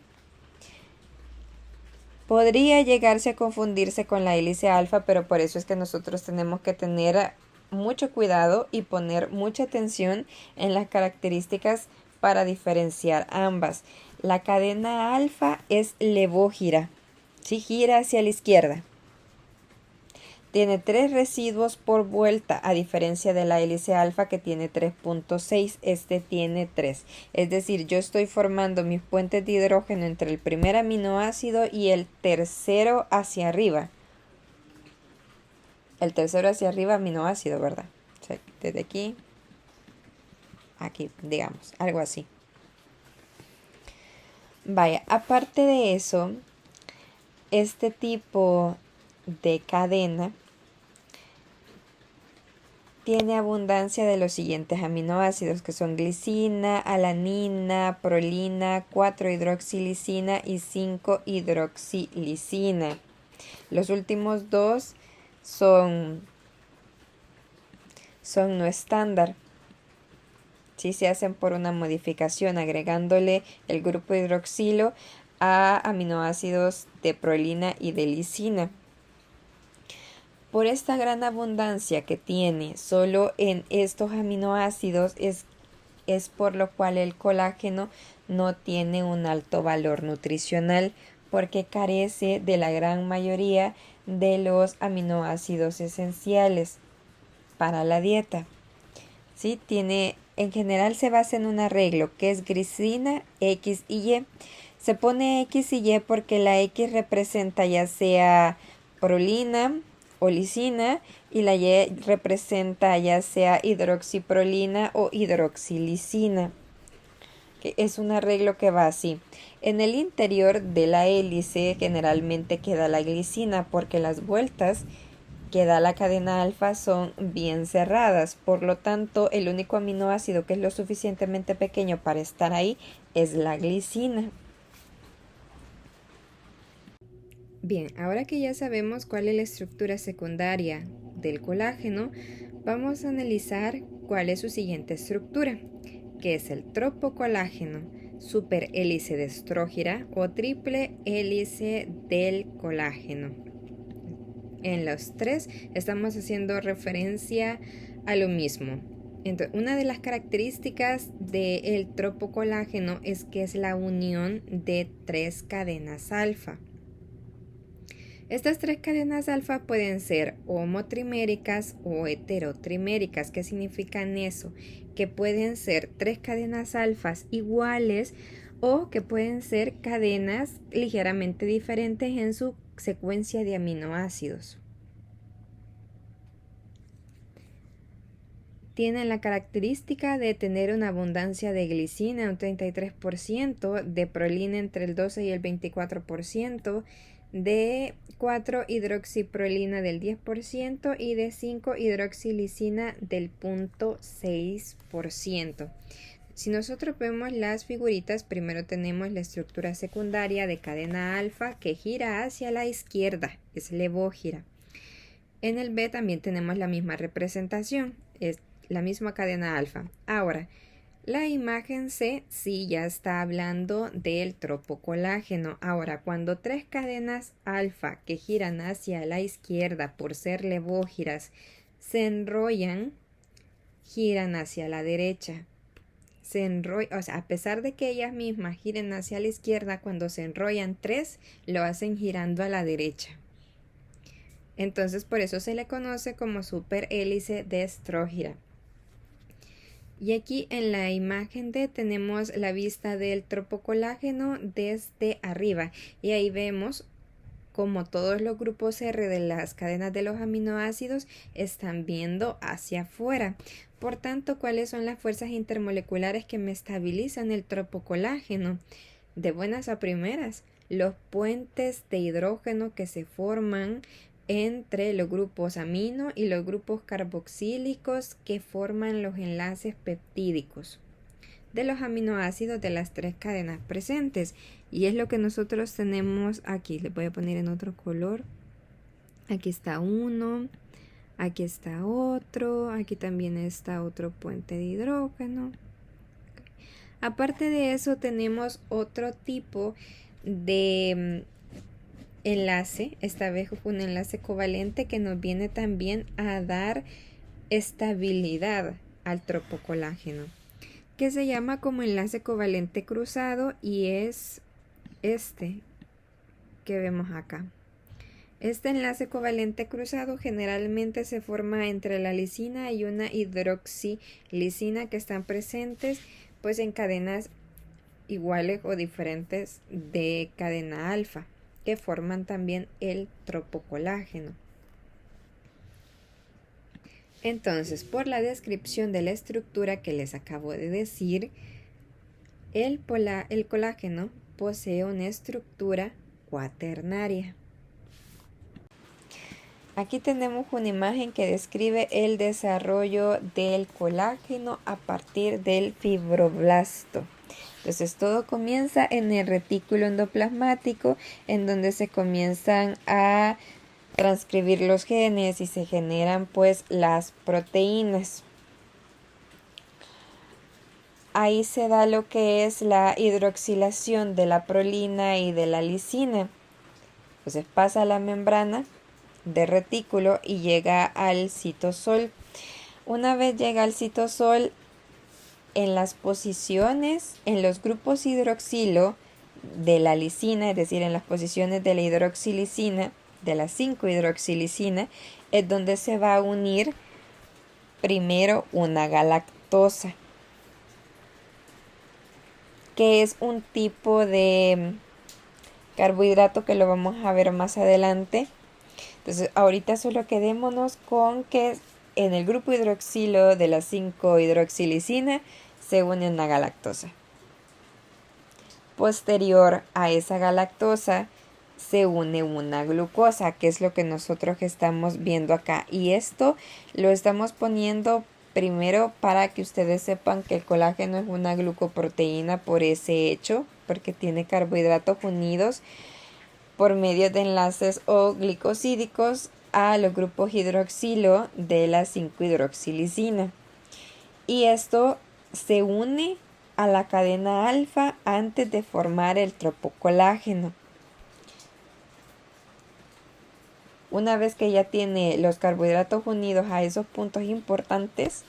Podría llegarse a confundirse con la hélice alfa, pero por eso es que nosotros tenemos que tener mucho cuidado y poner mucha atención en las características para diferenciar ambas. La cadena alfa es levógira, ¿sí? Gira hacia la izquierda. Tiene 3 residuos por vuelta, a diferencia de la hélice alfa que tiene 3.6, este tiene 3. Es decir, yo estoy formando mis puentes de hidrógeno entre el primer aminoácido y el tercero hacia arriba. El tercero hacia arriba aminoácido, ¿verdad? O sea, desde aquí, aquí, digamos, algo así. Vaya, aparte de eso, este tipo de cadena tiene abundancia de los siguientes aminoácidos, que son glicina, alanina, prolina, 4-hidroxilicina y 5-hidroxilicina. Los últimos dos son no estándar. Sí, se hacen por una modificación agregándole el grupo hidroxilo a aminoácidos de prolina y de lisina. Por esta gran abundancia que tiene solo en estos aminoácidos es por lo cual el colágeno no tiene un alto valor nutricional, porque carece de la gran mayoría de los aminoácidos esenciales para la dieta. ¿Sí? En general se basa en un arreglo que es glicina, X y Y. Se pone X y Y porque la X representa ya sea prolina o lisina y la Y representa ya sea hidroxiprolina o hidroxilisina. Que es un arreglo que va así. En el interior de la hélice generalmente queda la glicina porque las vueltas que da la cadena alfa son bien cerradas, por lo tanto el único aminoácido que es lo suficientemente pequeño para estar ahí es la glicina. Bien, ahora que ya sabemos cuál es la estructura secundaria del colágeno, vamos a analizar cuál es su siguiente estructura, que es el tropocolágeno, superhélice de estrógira o triple hélice del colágeno. En los tres estamos haciendo referencia a lo mismo. Entonces, una de las características del tropocolágeno es que es la unión de 3 cadenas alfa. Estas 3 cadenas alfa pueden ser homotriméricas o heterotriméricas. ¿Qué significan eso? Que pueden ser 3 cadenas alfas iguales o que pueden ser cadenas ligeramente diferentes en su secuencia de aminoácidos. Tienen la característica de tener una abundancia de glicina, un 33%, de prolina entre el 12 y el 24%, de 4-hidroxiprolina del 10% y de 5-hidroxilisina del 0.6%. Si nosotros vemos las figuritas, primero tenemos la estructura secundaria de cadena alfa que gira hacia la izquierda, es levógira. En el B también tenemos la misma representación, es la misma cadena alfa. Ahora, la imagen C sí ya está hablando del tropocolágeno. Ahora, cuando tres cadenas alfa que giran hacia la izquierda por ser levógiras se enrollan, giran hacia la derecha. Se enrollan, o sea, a pesar de que ellas mismas giren hacia la izquierda, cuando se enrollan tres, lo hacen girando a la derecha. Entonces, por eso se le conoce como superhélice de estrógira. Y aquí en la imagen D tenemos la vista del tropocolágeno desde arriba. Y ahí vemos como todos los grupos R de las cadenas de los aminoácidos están viendo hacia afuera. Por tanto, ¿cuáles son las fuerzas intermoleculares que me estabilizan el tropocolágeno? De buenas a primeras, los puentes de hidrógeno que se forman entre los grupos amino y los grupos carboxílicos que forman los enlaces peptídicos de los aminoácidos de las tres cadenas presentes. Y es lo que nosotros tenemos aquí. Le voy a poner en otro color. Aquí está uno, aquí está otro, aquí también está otro puente de hidrógeno. Aparte de eso tenemos otro tipo de enlace, esta vez un enlace covalente que nos viene también a dar estabilidad al tropocolágeno, que se llama como enlace covalente cruzado y es este que vemos acá. Este enlace covalente cruzado generalmente se forma entre la lisina y una hidroxilisina que están presentes pues en cadenas iguales o diferentes de cadena alfa, que forman también el tropocolágeno. Entonces, por la descripción de la estructura que les acabo de decir, el colágeno posee una estructura cuaternaria. Aquí tenemos una imagen que describe el desarrollo del colágeno a partir del fibroblasto. Entonces todo comienza en el retículo endoplasmático, en donde se comienzan a transcribir los genes y se generan pues las proteínas. Ahí se da lo que es la hidroxilación de la prolina y de la lisina. Entonces pasa a la membrana de retículo y llega al citosol. Una vez llega al citosol, en las posiciones, en los grupos hidroxilo de la lisina, es decir, en las posiciones de la hidroxilisina, de la 5-hidroxilisina, es donde se va a unir primero una galactosa, que es un tipo de carbohidrato que lo vamos a ver más adelante. Entonces, ahorita solo quedémonos con que en el grupo hidroxilo de la 5-hidroxilisina se une una galactosa. Posterior a esa galactosa se une una glucosa, que es lo que nosotros estamos viendo acá. Y esto lo estamos poniendo primero para que ustedes sepan que el colágeno es una glucoproteína por ese hecho, porque tiene carbohidratos unidos por medio de enlaces o glicosídicos a los grupos hidroxilo de la 5-hidroxilisina. Y esto se une a la cadena alfa antes de formar el tropocolágeno. Una vez que ya tiene los carbohidratos unidos a esos puntos importantes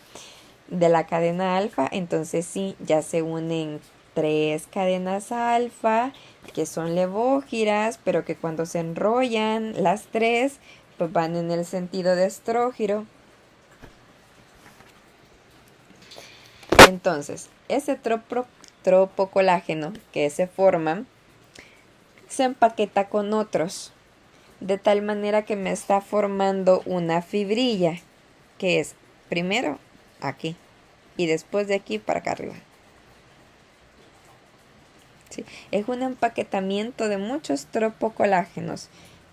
de la cadena alfa, entonces sí, ya se unen tres cadenas alfa que son levógiras, pero que cuando se enrollan las tres, pues van en el sentido de estrógiro. Entonces, ese tropocolágeno que se forma se empaqueta con otros. de tal manera que me está formando una fibrilla, que es primero aquí y después de aquí para acá arriba. ¿Sí? Es un empaquetamiento de muchos tropocolágenos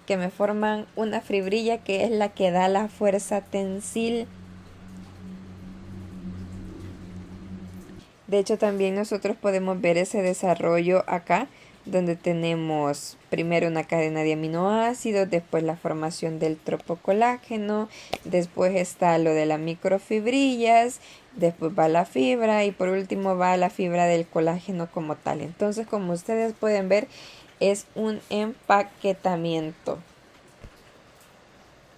que me forman una fibrilla que es la que da la fuerza tensil. De hecho, también nosotros podemos ver ese desarrollo acá, donde tenemos primero una cadena de aminoácidos, después la formación del tropocolágeno, después está lo de las microfibrillas, después va la fibra y por último va la fibra del colágeno como tal. Entonces, como ustedes pueden ver, es un empaquetamiento.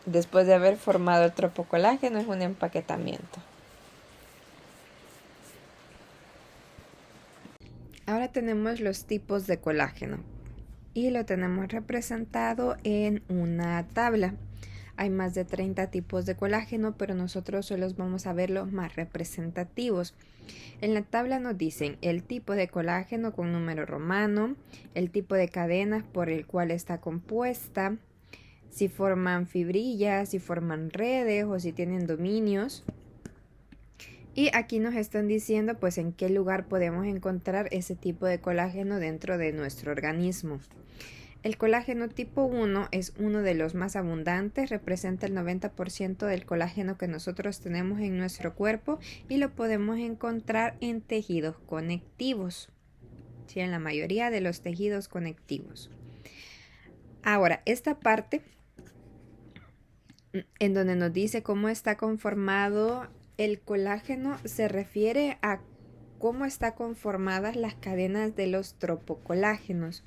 Después de haber formado el tropocolágeno, es un empaquetamiento. Ahora tenemos los tipos de colágeno y lo tenemos representado en una tabla. Hay más de 30 tipos de colágeno, pero nosotros solo vamos a ver los más representativos. En la tabla nos dicen el tipo de colágeno con número romano, el tipo de cadenas por el cual está compuesta, si forman fibrillas, si forman redes o si tienen dominios. Y aquí nos están diciendo pues en qué lugar podemos encontrar ese tipo de colágeno dentro de nuestro organismo. El colágeno tipo 1 es uno de los más abundantes, representa el 90% del colágeno que nosotros tenemos en nuestro cuerpo y lo podemos encontrar en tejidos conectivos, ¿sí? En la mayoría de los tejidos conectivos. Ahora, esta parte en donde nos dice cómo está conformado el colágeno se refiere a cómo están conformadas las cadenas de los tropocolágenos.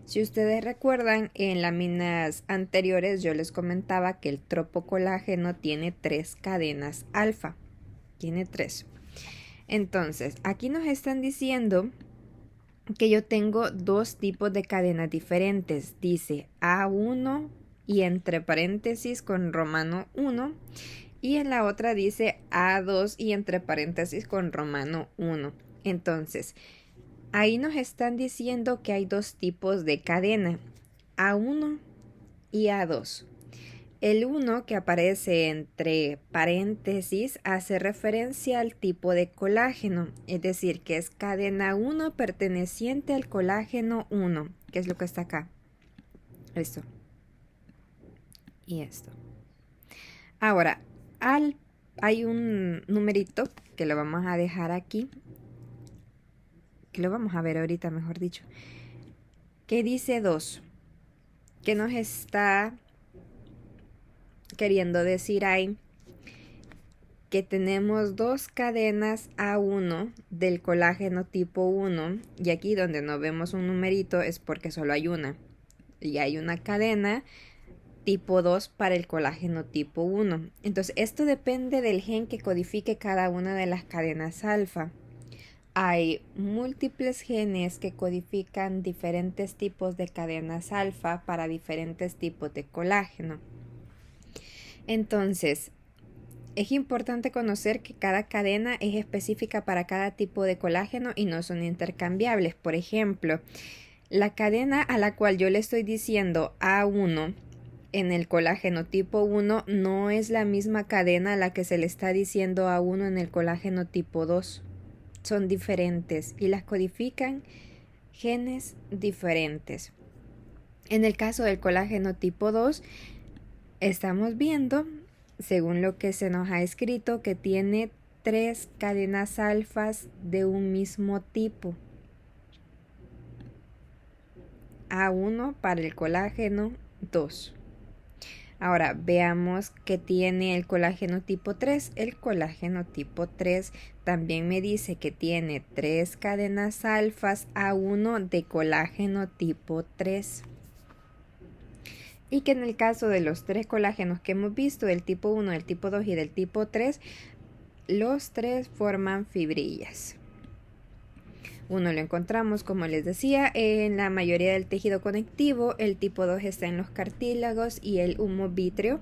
Si ustedes recuerdan, en láminas anteriores yo les comentaba que el tropocolágeno tiene 3 cadenas alfa. Tiene 3. Entonces, aquí nos están diciendo que yo tengo 2 tipos de cadenas diferentes. Dice A1 y entre paréntesis con romano 1. Y en la otra dice A2 y entre paréntesis con romano 1. Entonces, ahí nos están diciendo que hay 2 tipos de cadena, A1 y A2. El 1 que aparece entre paréntesis hace referencia al tipo de colágeno, es decir, que es cadena 1 perteneciente al colágeno 1, que es lo que está acá. Esto. Y esto. Ahora, hay un numerito que lo vamos a dejar aquí, que lo vamos a ver ahorita, mejor dicho, que dice 2, que nos está queriendo decir ahí que tenemos 2 cadenas A1 del colágeno tipo 1, y aquí donde no vemos un numerito es porque solo hay una, y hay una cadena tipo 2 para el colágeno tipo 1. Entonces esto depende del gen que codifique cada una de las cadenas alfa. Hay múltiples genes que codifican diferentes tipos de cadenas alfa para diferentes tipos de colágeno. Entonces, es importante conocer que cada cadena es específica para cada tipo de colágeno y no son intercambiables. Por ejemplo, la cadena a la cual yo le estoy diciendo A1 en el colágeno tipo 1 no es la misma cadena a la que se le está diciendo A1 en el colágeno tipo 2. Son diferentes y las codifican genes diferentes. En el caso del colágeno tipo 2, estamos viendo, según lo que se nos ha escrito, que tiene 3 cadenas alfas de un mismo tipo. A1 para el colágeno 2. Ahora veamos que tiene el colágeno tipo 3. El colágeno tipo 3 también me dice que tiene 3 cadenas alfas A1 de colágeno tipo 3. Y que en el caso de los 3 colágenos que hemos visto, del tipo 1, del tipo 2 y del tipo 3, los 3 forman fibrillas. Uno lo encontramos, como les decía, en la mayoría del tejido conectivo. El tipo 2 está en los cartílagos y el humo vítreo.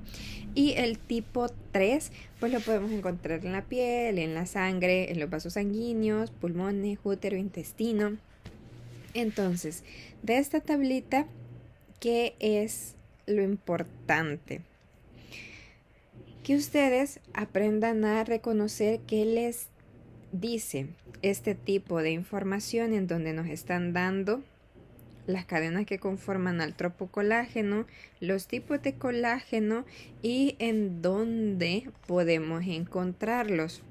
Y el tipo 3, pues lo podemos encontrar en la piel, en la sangre, en los vasos sanguíneos, pulmones, útero, intestino. Entonces, de esta tablita, ¿qué es lo importante. Que ustedes aprendan a reconocer qué les dice este tipo de información en donde nos están dando las cadenas que conforman al tropocolágeno, los tipos de colágeno y en dónde podemos encontrarlos.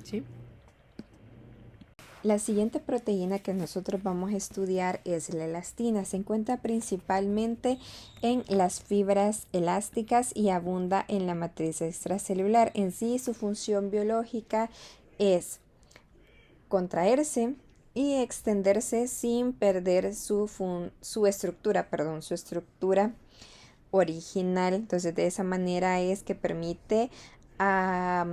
¿Sí? La siguiente proteína que nosotros vamos a estudiar es la elastina. Se encuentra principalmente en las fibras elásticas y abunda en la matriz extracelular. En sí, su función biológica es contraerse y extenderse sin perder su estructura original. Entonces, de esa manera es que permite a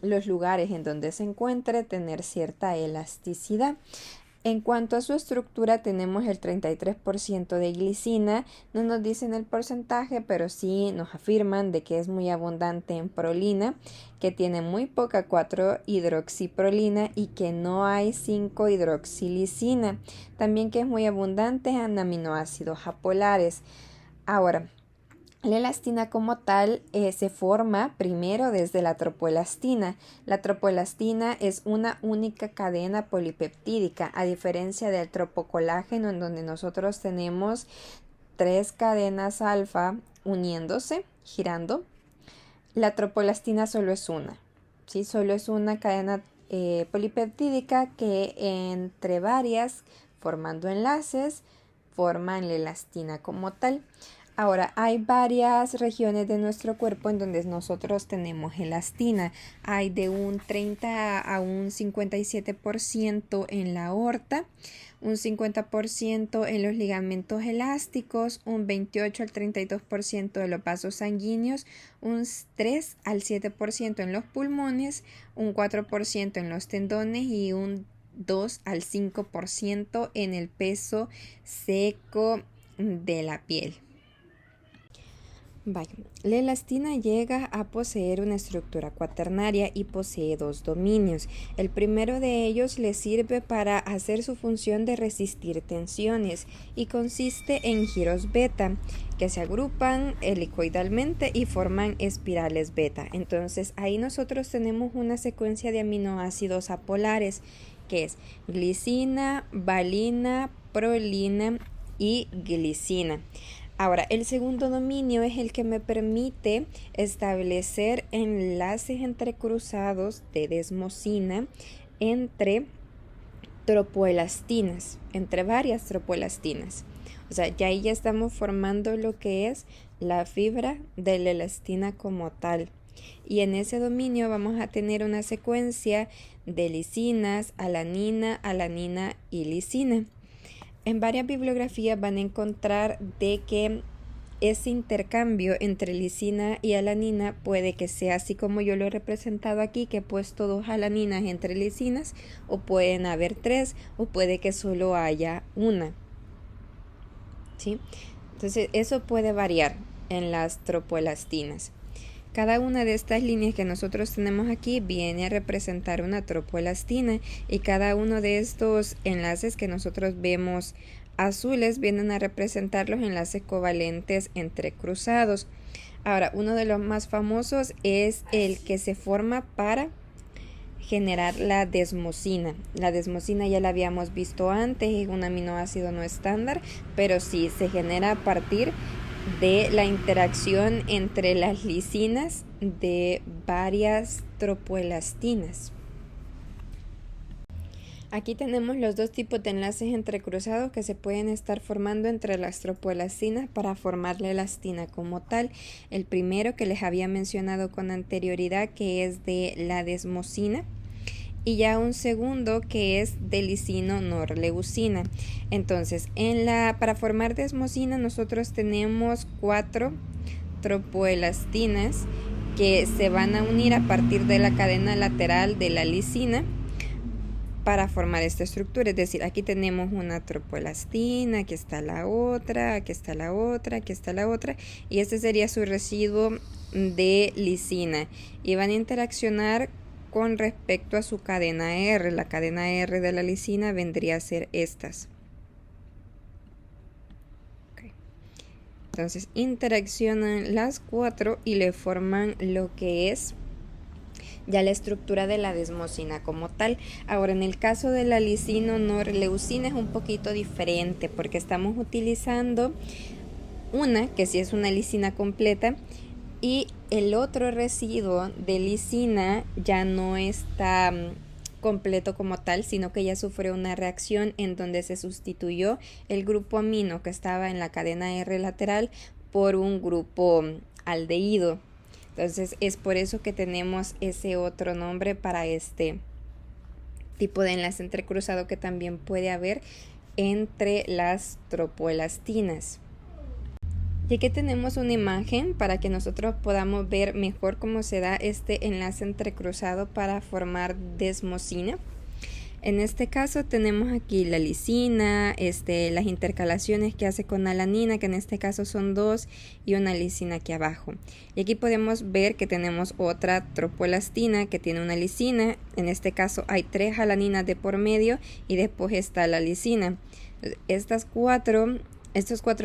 los lugares en donde se encuentre tener cierta elasticidad. En cuanto a su estructura, tenemos el 33% de glicina. No nos dicen el porcentaje, pero sí nos afirman de que es muy abundante en prolina, que tiene muy poca 4-hidroxiprolina y que no hay 5-hidroxilisina. También que es muy abundante en aminoácidos apolares. Ahora, la elastina como tal se forma primero desde la tropoelastina. La tropoelastina es una única cadena polipeptídica, a diferencia del tropocolágeno, en donde nosotros tenemos 3 cadenas alfa uniéndose, girando. La tropoelastina solo es una, ¿sí? Solo es una cadena polipeptídica que entre varias, formando enlaces, forman la elastina como tal. Ahora, hay varias regiones de nuestro cuerpo en donde nosotros tenemos elastina. Hay de un 30 a un 57% en la aorta, un 50% en los ligamentos elásticos, un 28 al 32% de los vasos sanguíneos, un 3 al 7% en los pulmones, un 4% en los tendones y un 2 al 5% en el peso seco de la piel. Vaya, la elastina llega a poseer una estructura cuaternaria y posee 2 dominios. El primero de ellos le sirve para hacer su función de resistir tensiones y consiste en giros beta que se agrupan helicoidalmente y forman espirales beta. Entonces ahí nosotros tenemos una secuencia de aminoácidos apolares que es glicina, valina, prolina y glicina. Ahora, el segundo dominio es el que me permite establecer enlaces entrecruzados de desmosina entre tropoelastinas, entre varias tropoelastinas. O sea, ya ahí ya estamos formando lo que es la fibra de la elastina como tal. Y en ese dominio vamos a tener una secuencia de lisinas, alanina y lisina. En varias bibliografías van a encontrar de que ese intercambio entre lisina y alanina puede que sea así como yo lo he representado aquí, que he puesto 2 alaninas entre lisinas, o pueden haber 3, o puede que solo haya una. ¿Sí? Entonces eso puede variar en las tropoelastinas. Cada una de estas líneas que nosotros tenemos aquí viene a representar una tropoelastina y cada uno de estos enlaces que nosotros vemos azules vienen a representar los enlaces covalentes entrecruzados. Ahora, uno de los más famosos es el que se forma para generar la desmosina. La desmosina ya la habíamos visto antes, es un aminoácido no estándar, pero sí se genera a partir de la interacción entre las lisinas de varias tropoelastinas. Aquí tenemos los 2 tipos de enlaces entrecruzados que se pueden estar formando entre las tropoelastinas para formar la elastina como tal. El primero que les había mencionado con anterioridad, que es de la desmosina, y ya un segundo que es de lisino-norleucina. Entonces, para formar desmosina nosotros tenemos 4 tropoelastinas que se van a unir a partir de la cadena lateral de la lisina para formar esta estructura. Es decir, aquí tenemos una tropoelastina, aquí está la otra, aquí está la otra, aquí está la otra, y este sería su residuo de lisina, y van a interaccionar con respecto a su cadena R. La cadena R de la lisina vendría a ser estas. Okay. Entonces interaccionan las 4 y le forman lo que es ya la estructura de la desmosina como tal. Ahora, en el caso de la lisino-norleucina es un poquito diferente porque estamos utilizando una que sí es una lisina completa y el otro residuo de lisina ya no está completo como tal, sino que ya sufrió una reacción en donde se sustituyó el grupo amino que estaba en la cadena R lateral por un grupo aldehído. Entonces es por eso que tenemos ese otro nombre para este tipo de enlace entrecruzado que también puede haber entre las tropoelastinas. Y aquí tenemos una imagen para que nosotros podamos ver mejor cómo se da este enlace entrecruzado para formar desmosina. En este caso tenemos aquí la lisina, las intercalaciones que hace con alanina, que en este caso son 2, y una lisina aquí abajo. Y aquí podemos ver que tenemos otra tropoelastina que tiene una lisina. En este caso hay 3 alaninas de por medio y después está la lisina. Estos 4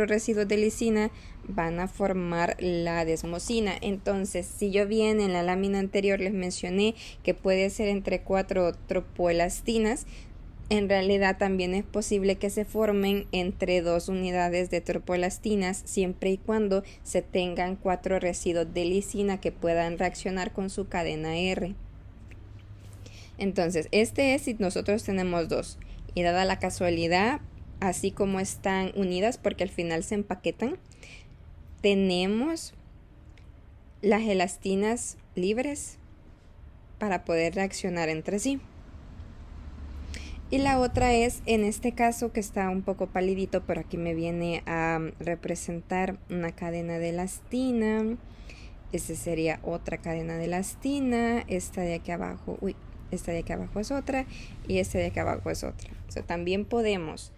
residuos de lisina van a formar la desmosina. Entonces, si yo bien en la lámina anterior les mencioné que puede ser entre 4 tropoelastinas, en realidad también es posible que se formen entre 2 unidades de tropoelastinas siempre y cuando se tengan 4 residuos de lisina que puedan reaccionar con su cadena R. Entonces, este es si nosotros tenemos 2 y dada la casualidad, así como están unidas porque al final se empaquetan, tenemos las elastinas libres para poder reaccionar entre sí. Y la otra es, en este caso que está un poco palidito, pero aquí me viene a representar una cadena de elastina. Esta sería otra cadena de elastina. Esta de aquí abajo, esta de aquí abajo es otra y esta de aquí abajo es otra. O sea, también podemos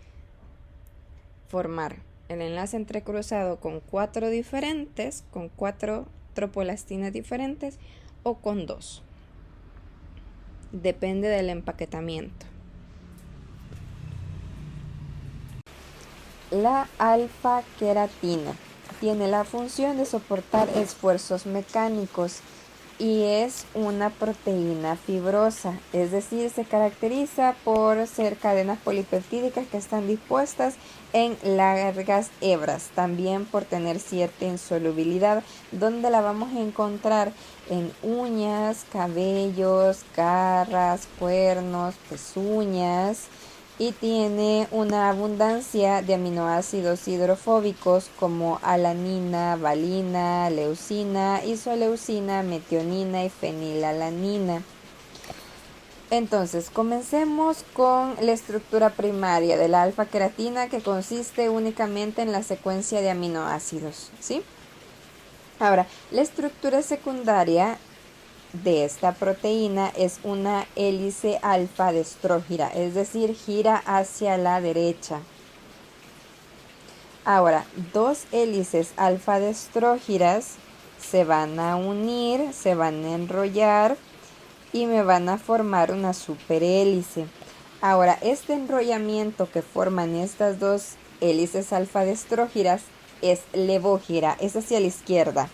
formar el enlace entrecruzado con 4 diferentes, con 4 tropoelastinas diferentes o con 2. Depende del empaquetamiento. La alfa-queratina tiene la función de soportar esfuerzos mecánicos y es una proteína fibrosa, es decir, se caracteriza por ser cadenas polipeptídicas que están dispuestas en largas hebras, también por tener cierta insolubilidad, donde la vamos a encontrar en uñas, cabellos, garras, cuernos, pezuñas, y tiene una abundancia de aminoácidos hidrofóbicos como alanina, valina, leucina, isoleucina, metionina y fenilalanina. Entonces, comencemos con la estructura primaria de la alfa-queratina, que consiste únicamente en la secuencia de aminoácidos, ¿sí? Ahora, la estructura secundaria de esta proteína es una hélice alfa destrógira, es decir, gira hacia la derecha. Ahora, 2 hélices alfa destrógiras se van a unir, se van a enrollar y me van a formar una superhélice. Ahora, este enrollamiento que forman estas 2 hélices alfa destrógiras es levógira, es hacia la izquierda.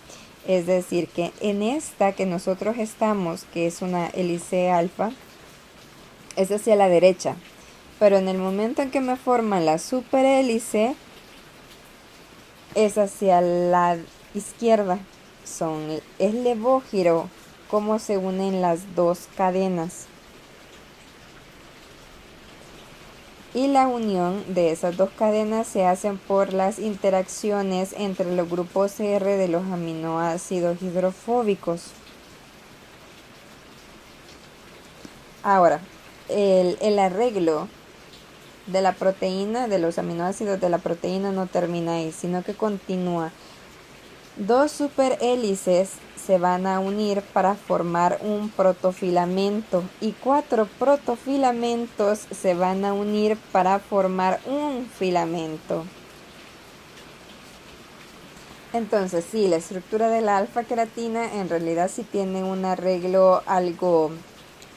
Es decir, que en esta que nosotros estamos, que es una hélice alfa, es hacia la derecha. Pero en el momento en que me forman la superhélice, es hacia la izquierda. Es levógiro cómo se unen las 2 cadenas. Y la unión de esas 2 cadenas se hacen por las interacciones entre los grupos R de los aminoácidos hidrofóbicos. Ahora, el arreglo de la proteína, de los aminoácidos de la proteína, no termina ahí, sino que continúa. 2 superhélices se van a unir para formar un protofilamento y 4 protofilamentos se van a unir para formar un filamento. Entonces, sí, la estructura de la alfa-queratina en realidad sí tiene un arreglo algo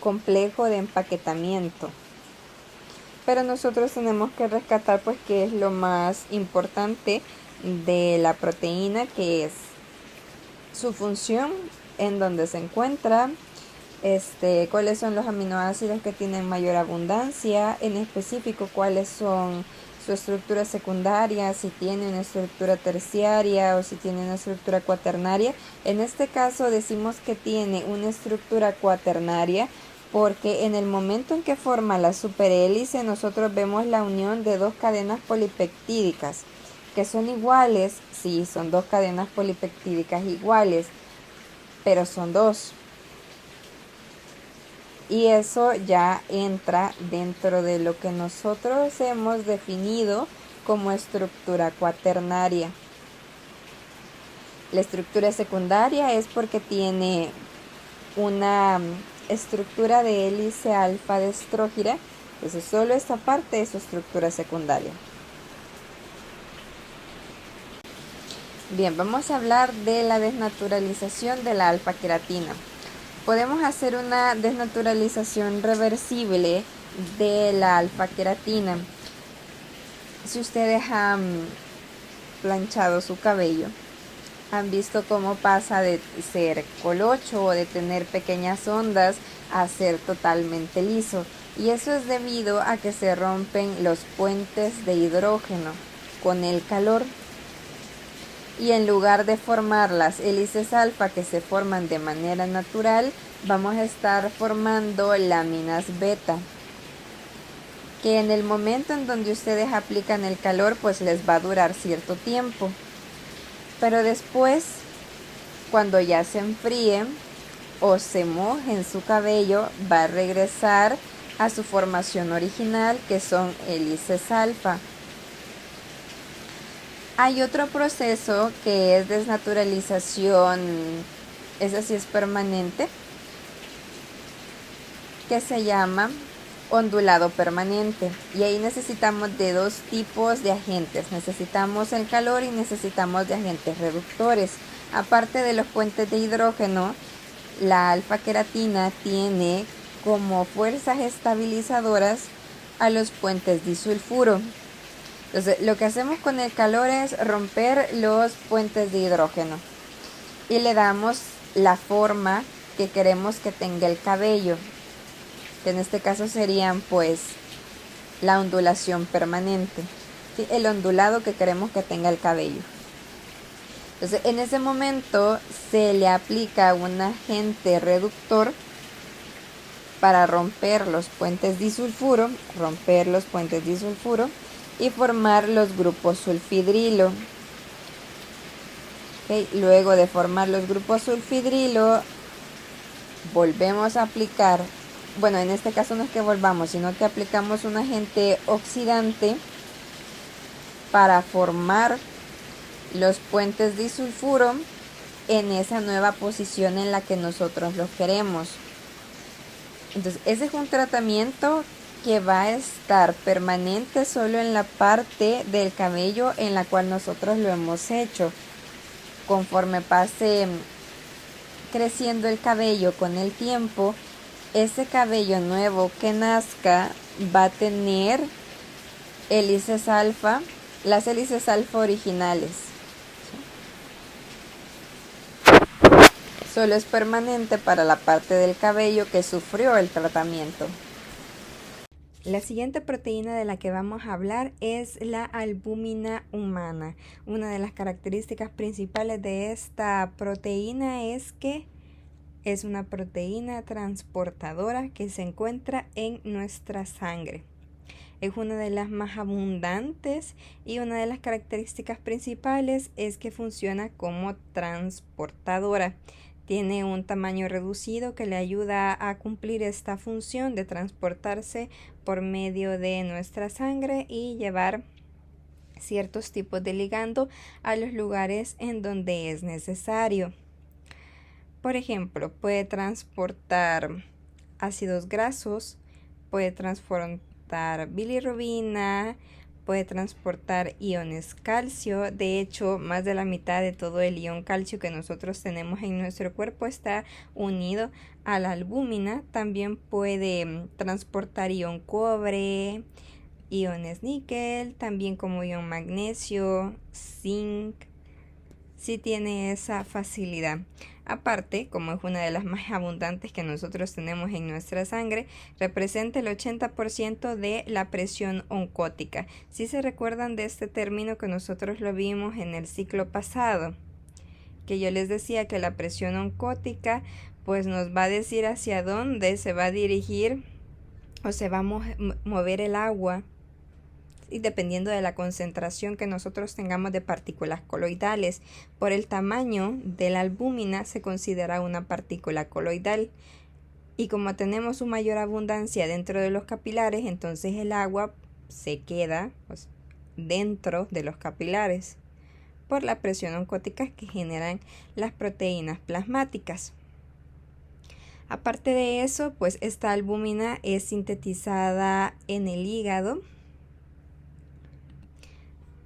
complejo de empaquetamiento. Pero nosotros tenemos que rescatar pues qué es lo más importante de la proteína, que es su función, en donde se encuentra, cuáles son los aminoácidos que tienen mayor abundancia, en específico cuáles son su estructura secundaria, si tiene una estructura terciaria o si tiene una estructura cuaternaria. En este caso decimos que tiene una estructura cuaternaria porque en el momento en que forma la superhélice nosotros vemos la unión de dos cadenas polipeptídicas que son iguales. Sí, son dos cadenas polipeptídicas iguales, pero son dos. Y eso ya entra dentro de lo que nosotros hemos definido como estructura cuaternaria. La estructura secundaria es porque tiene una estructura de hélice alfa de estrógira. Entonces solo esta parte es su estructura secundaria. Bien, vamos a hablar de la desnaturalización de la alfa-queratina. Podemos hacer una desnaturalización reversible de la alfa-queratina. Si ustedes han planchado su cabello, han visto cómo pasa de ser colocho o de tener pequeñas ondas a ser totalmente liso. Y eso es debido a que se rompen los puentes de hidrógeno con el calor. Y en lugar de formar las hélices alfa que se forman de manera natural, vamos a estar formando láminas beta, que en el momento en donde ustedes aplican el calor pues les va a durar cierto tiempo, pero después, cuando ya se enfríe o se moje en su cabello, va a regresar a su formación original, que son hélices alfa. Hay otro proceso que es desnaturalización, esa sí es permanente, que se llama ondulado permanente. Y ahí necesitamos de dos tipos de agentes. Necesitamos el calor y necesitamos de agentes reductores. Aparte de los puentes de hidrógeno, la alfa-queratina tiene como fuerzas estabilizadoras a los puentes disulfuro. Entonces, lo que hacemos con el calor es romper los puentes de hidrógeno y le damos la forma que queremos que tenga el cabello, que en este caso serían pues la ondulación permanente, ¿sí? El ondulado que queremos que tenga el cabello. Entonces, en ese momento se le aplica un agente reductor para romper los puentes disulfuro, y formar los grupos sulfidrilo. Okay. Luego de formar los grupos sulfidrilo, volvemos a aplicar, bueno, en este caso no es que volvamos, sino que aplicamos un agente oxidante para formar los puentes disulfuro en esa nueva posición en la que nosotros los queremos. Entonces, ese es un tratamiento que va a estar permanente solo en la parte del cabello en la cual nosotros lo hemos hecho. Conforme pase creciendo el cabello con el tiempo, ese cabello nuevo que nazca va a tener hélices alfa, las hélices alfa originales. Solo es permanente para la parte del cabello que sufrió el tratamiento. La siguiente proteína de la que vamos a hablar es la albúmina humana. Una de las características principales de esta proteína es que es una proteína transportadora que se encuentra en nuestra sangre. Es una de las más abundantes y una de las características principales es que funciona como transportadora. Tiene un tamaño reducido que le ayuda a cumplir esta función de transportarse por medio de nuestra sangre y llevar ciertos tipos de ligando a los lugares en donde es necesario. Por ejemplo, puede transportar ácidos grasos, puede transportar bilirrubina, puede transportar iones calcio. De hecho, más de la mitad de todo el ion calcio que nosotros tenemos en nuestro cuerpo está unido a la albúmina. También puede transportar ion cobre, iones níquel, también como ion magnesio, zinc, sí tiene esa facilidad. Aparte, como es una de las más abundantes que nosotros tenemos en nuestra sangre, representa el 80% de la presión oncótica. Si se recuerdan de este término que nosotros lo vimos en el ciclo pasado, que yo les decía que la presión oncótica pues nos va a decir hacia dónde se va a dirigir o se va a mover el agua, y dependiendo de la concentración que nosotros tengamos de partículas coloidales. Por el tamaño de la albúmina se considera una partícula coloidal, y como tenemos una mayor abundancia dentro de los capilares, entonces el agua se queda pues, dentro de los capilares por la presión oncótica que generan las proteínas plasmáticas. Aparte de eso, pues esta albúmina es sintetizada en el hígado.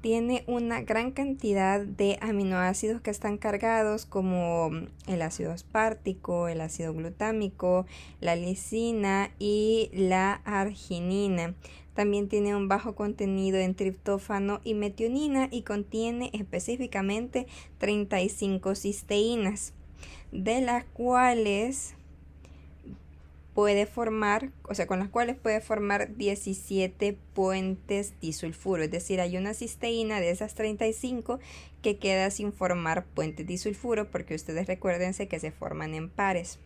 Tiene una gran cantidad de aminoácidos que están cargados, como el ácido aspartico, el ácido glutámico, la lisina y la arginina. También tiene un bajo contenido en triptófano y metionina, y contiene específicamente 35 cisteínas, de las cuales puede formar, con las cuales puede formar 17 puentes disulfuro. Es decir, hay una cisteína de esas 35 que queda sin formar puentes disulfuro, porque ustedes recuérdense que se forman en pares.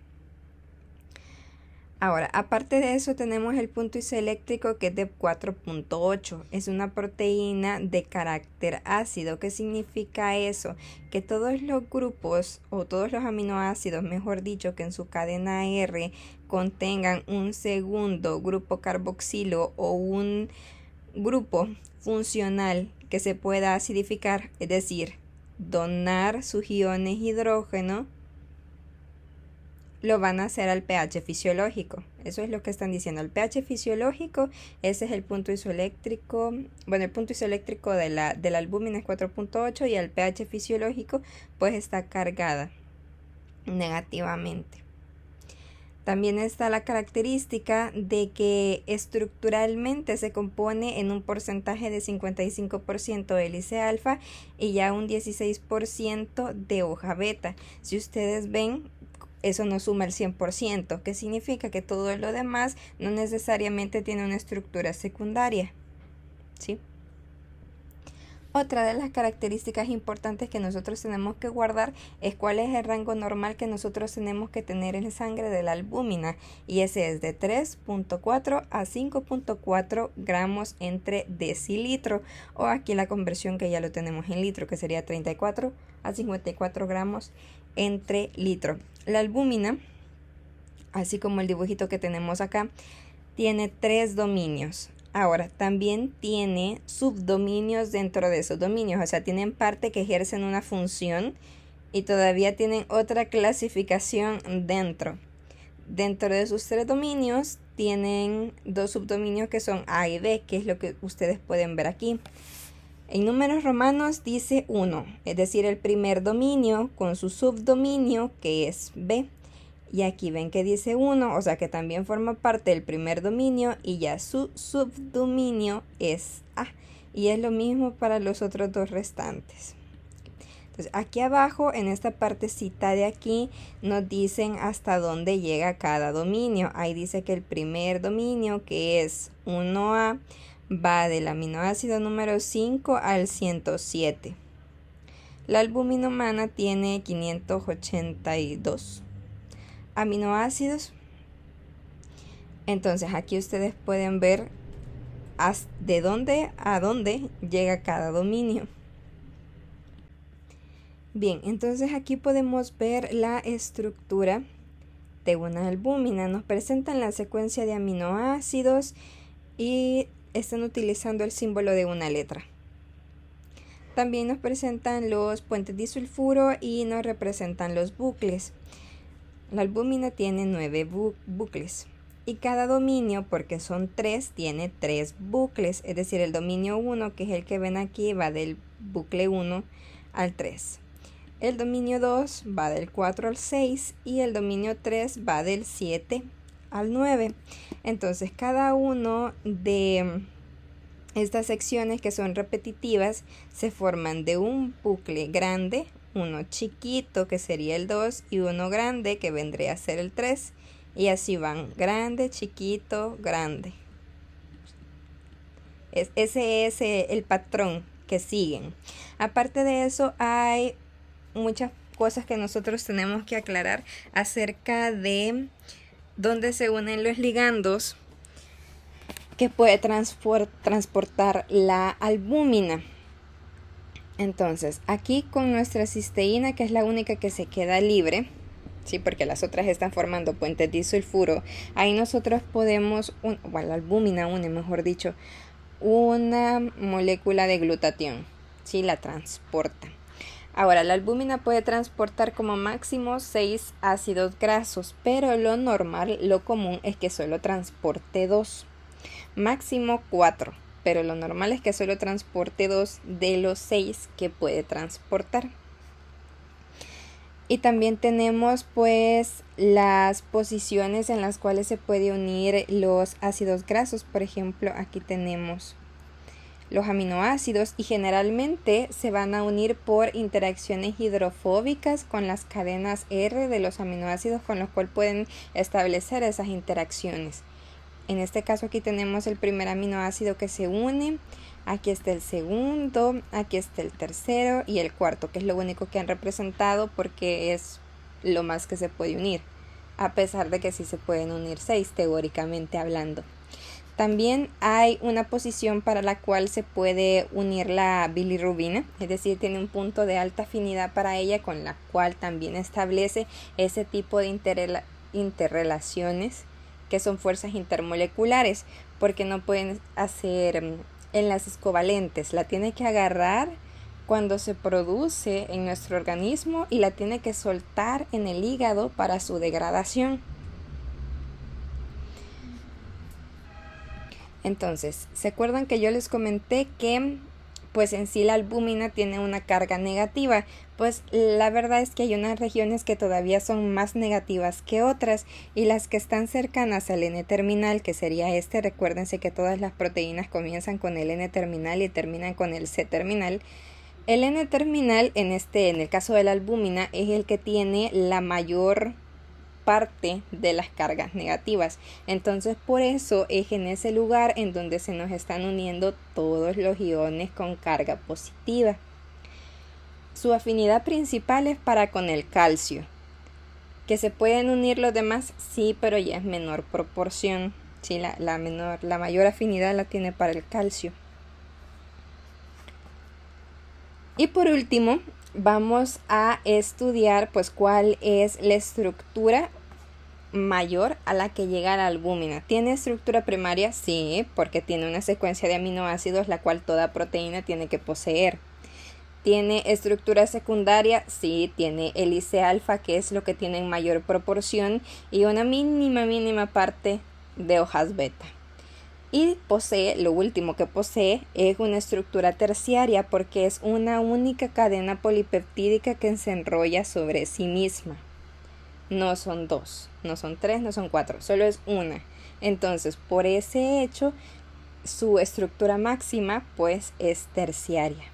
Ahora, aparte de eso, tenemos el punto isoeléctrico, que es de 4.8. Es una proteína de carácter ácido. ¿Qué significa eso? Que todos los grupos, o todos los aminoácidos, mejor dicho, que en su cadena R contengan un segundo grupo carboxilo o un grupo funcional que se pueda acidificar, es decir, donar sus iones hidrógeno, lo van a hacer al pH fisiológico. Eso es lo que están diciendo. El pH fisiológico, ese es el punto isoeléctrico. Bueno, el punto isoeléctrico de la albúmina es 4.8, y el pH fisiológico pues está cargada negativamente. También está la característica de que estructuralmente se compone en un porcentaje de 55% hélice alfa y ya un 16% de hoja beta. Si ustedes ven, eso no suma el 100%, que significa que todo lo demás no necesariamente tiene una estructura secundaria, ¿sí? Otra de las características importantes que nosotros tenemos que guardar es cuál es el rango normal que nosotros tenemos que tener en sangre de la albúmina, y ese es de 3.4 a 5.4 gramos entre decilitro, o aquí la conversión que ya lo tenemos en litro, que sería 34 a 54 gramos entre litro. La albúmina, así como el dibujito que tenemos acá, tiene 3 dominios. Ahora, también tiene subdominios dentro de esos dominios, o sea, tienen parte que ejercen una función y todavía tienen otra clasificación dentro. Dentro de sus 3 dominios tienen 2 subdominios que son A y B, que es lo que ustedes pueden ver aquí. En números romanos dice 1, es decir, el primer dominio con su subdominio, que es B. Y aquí ven que dice 1, o sea que también forma parte del primer dominio, y ya su subdominio es A. Y es lo mismo para los otros 2 restantes. Entonces aquí abajo, en esta partecita de aquí, nos dicen hasta dónde llega cada dominio. Ahí dice que el primer dominio, que es 1A, va del aminoácido número 5 al 107. La albúmina humana tiene 582 aminoácidos. Entonces aquí ustedes pueden ver de dónde a dónde llega cada dominio. Bien, entonces aquí podemos ver la estructura de una albúmina. Nos presentan la secuencia de aminoácidos y están utilizando el símbolo de una letra. También nos presentan los puentes disulfuro y nos representan los bucles. La albúmina tiene 9 bucles, y cada dominio, porque son 3, tiene 3 bucles. Es decir, el dominio 1, que es el que ven aquí, va del bucle 1 al 3. El dominio 2 va del 4 al 6 y el dominio 3 va del 7 al 9. Entonces cada uno de Estas secciones que son repetitivas se forman de un bucle grande, uno chiquito que sería el 2 y uno grande que vendría a ser el 3, y así van grande, chiquito, grande. Ese es el patrón que siguen. Aparte de eso, hay muchas cosas que nosotros tenemos que aclarar acerca de dónde se unen los ligandos que puede transportar la albúmina. Entonces, aquí con nuestra cisteína, que es la única que se queda libre, sí, porque las otras están formando puentes disulfuro, ahí nosotros podemos, la albúmina une, mejor dicho, una molécula de glutatión, ¿sí? La transporta. Ahora, la albúmina puede transportar como máximo 6 ácidos grasos, pero lo normal, lo común es que solo transporte 2, máximo 4, pero lo normal es que solo transporte 2 de los 6 que puede transportar. Y también tenemos pues las posiciones en las cuales se puede unir los ácidos grasos. Por ejemplo, aquí tenemos los aminoácidos y generalmente se van a unir por interacciones hidrofóbicas con las cadenas R de los aminoácidos, con los cuales pueden establecer esas interacciones. En este caso aquí tenemos el primer aminoácido que se une, aquí está el segundo, aquí está el tercero y el cuarto, que es lo único que han representado porque es lo más que se puede unir, a pesar de que sí se pueden unir 6 teóricamente hablando. También hay una posición para la cual se puede unir la bilirrubina, es decir, tiene un punto de alta afinidad para ella, con la cual también establece ese tipo de interrelaciones que son fuerzas intermoleculares, porque no pueden hacer enlaces covalentes, la tiene que agarrar cuando se produce en nuestro organismo y la tiene que soltar en el hígado para su degradación. Entonces, ¿se acuerdan que yo les comenté que pues en sí la albúmina tiene una carga negativa? Pues la verdad es que hay unas regiones que todavía son más negativas que otras, y las que están cercanas al N-terminal, que sería recuérdense que todas las proteínas comienzan con el N-terminal y terminan con el C-terminal. El N-terminal en el caso de la albúmina es el que tiene la mayor parte de las cargas negativas. Entonces por eso es en ese lugar en donde se nos están uniendo todos los iones con carga positiva. Su afinidad principal es para con el calcio. ¿Que se pueden unir los demás? Sí, pero ya es menor proporción. Sí, la mayor afinidad la tiene para el calcio. Y por último, vamos a estudiar pues cuál es la estructura mayor a la que llega la albúmina. ¿Tiene estructura primaria? Sí, porque tiene una secuencia de aminoácidos la cual toda proteína tiene que poseer. ¿Tiene estructura secundaria? Sí, tiene hélice alfa, que es lo que tiene en mayor proporción, y una mínima parte de hojas beta. Y lo último que posee es una estructura terciaria, porque es una única cadena polipeptídica que se enrolla sobre sí misma. No son 2, no son 3, no son 4, solo es una. Entonces, por ese hecho, su estructura máxima pues es terciaria.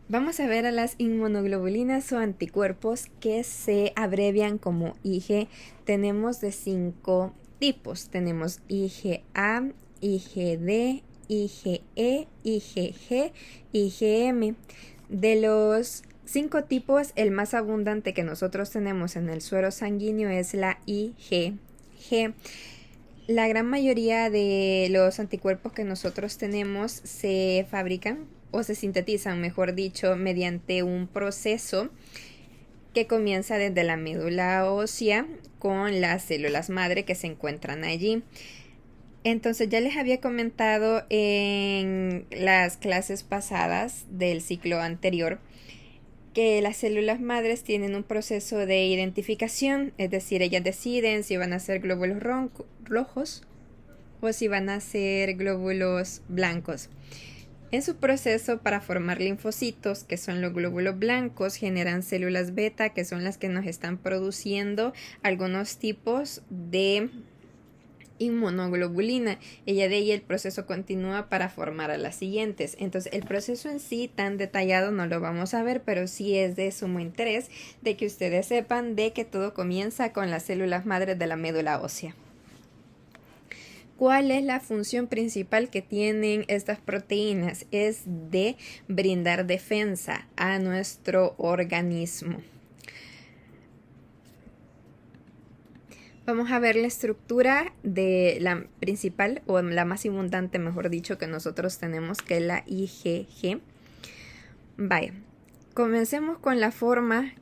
Vamos a ver a las inmunoglobulinas o anticuerpos, que se abrevian como IG. Tenemos de 5 tipos. Tenemos IgA, IgD, IgE, IgG, IgM. De los 5 tipos, el más abundante que nosotros tenemos en el suero sanguíneo es la IgG. La gran mayoría de los anticuerpos que nosotros tenemos se fabrican o se sintetizan, mejor dicho, mediante un proceso que comienza desde la médula ósea con las células madre que se encuentran allí. Entonces ya les había comentado en las clases pasadas del ciclo anterior que las células madres tienen un proceso de identificación, es decir, ellas deciden si van a ser glóbulos rojos o si van a ser glóbulos blancos. En su proceso para formar linfocitos, que son los glóbulos blancos, generan células beta, que son las que nos están produciendo algunos tipos de inmunoglobulina, y ya de ahí el proceso continúa para formar a las siguientes. Entonces el proceso en sí tan detallado no lo vamos a ver, pero sí es de sumo interés de que ustedes sepan de que todo comienza con las células madres de la médula ósea. ¿Cuál es la función principal que tienen estas proteínas? Es de brindar defensa a nuestro organismo. Vamos a ver la estructura de la principal, o la más abundante, mejor dicho, que nosotros tenemos, que es la IgG. Vaya, comencemos con la forma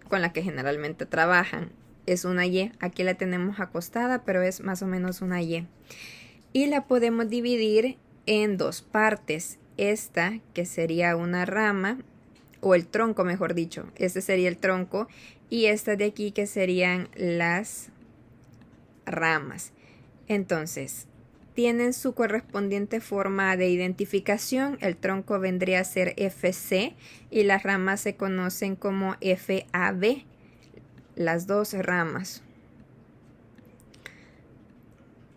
con la que generalmente trabajan. Es una Y, aquí la tenemos acostada, pero es más o menos una Y. Y la podemos dividir en dos partes. Esta, que sería una rama, o el tronco, mejor dicho. Este sería el tronco. Y estas de aquí que serían las ramas. Entonces, tienen su correspondiente forma de identificación. El tronco vendría a ser FC y las ramas se conocen como FAB, las dos ramas.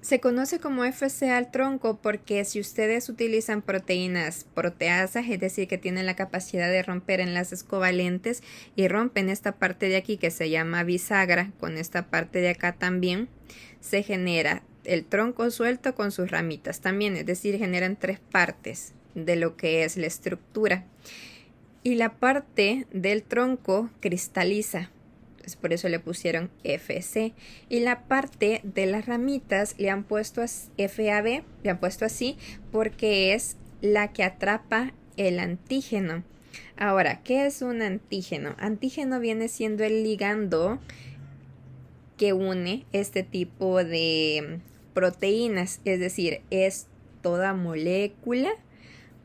Se conoce como FC al tronco porque si ustedes utilizan proteínas proteasas, es decir, que tienen la capacidad de romper enlaces covalentes y rompen esta parte de aquí que se llama bisagra, con esta parte de acá también, se genera el tronco suelto con sus ramitas también, es decir, generan tres partes de lo que es la estructura. Y la parte del tronco cristaliza. Por eso le pusieron FC, y la parte de las ramitas le han puesto FAB, le han puesto así porque es la que atrapa el antígeno. Ahora, ¿qué es un antígeno? Antígeno viene siendo el ligando que une este tipo de proteínas, es decir, es toda molécula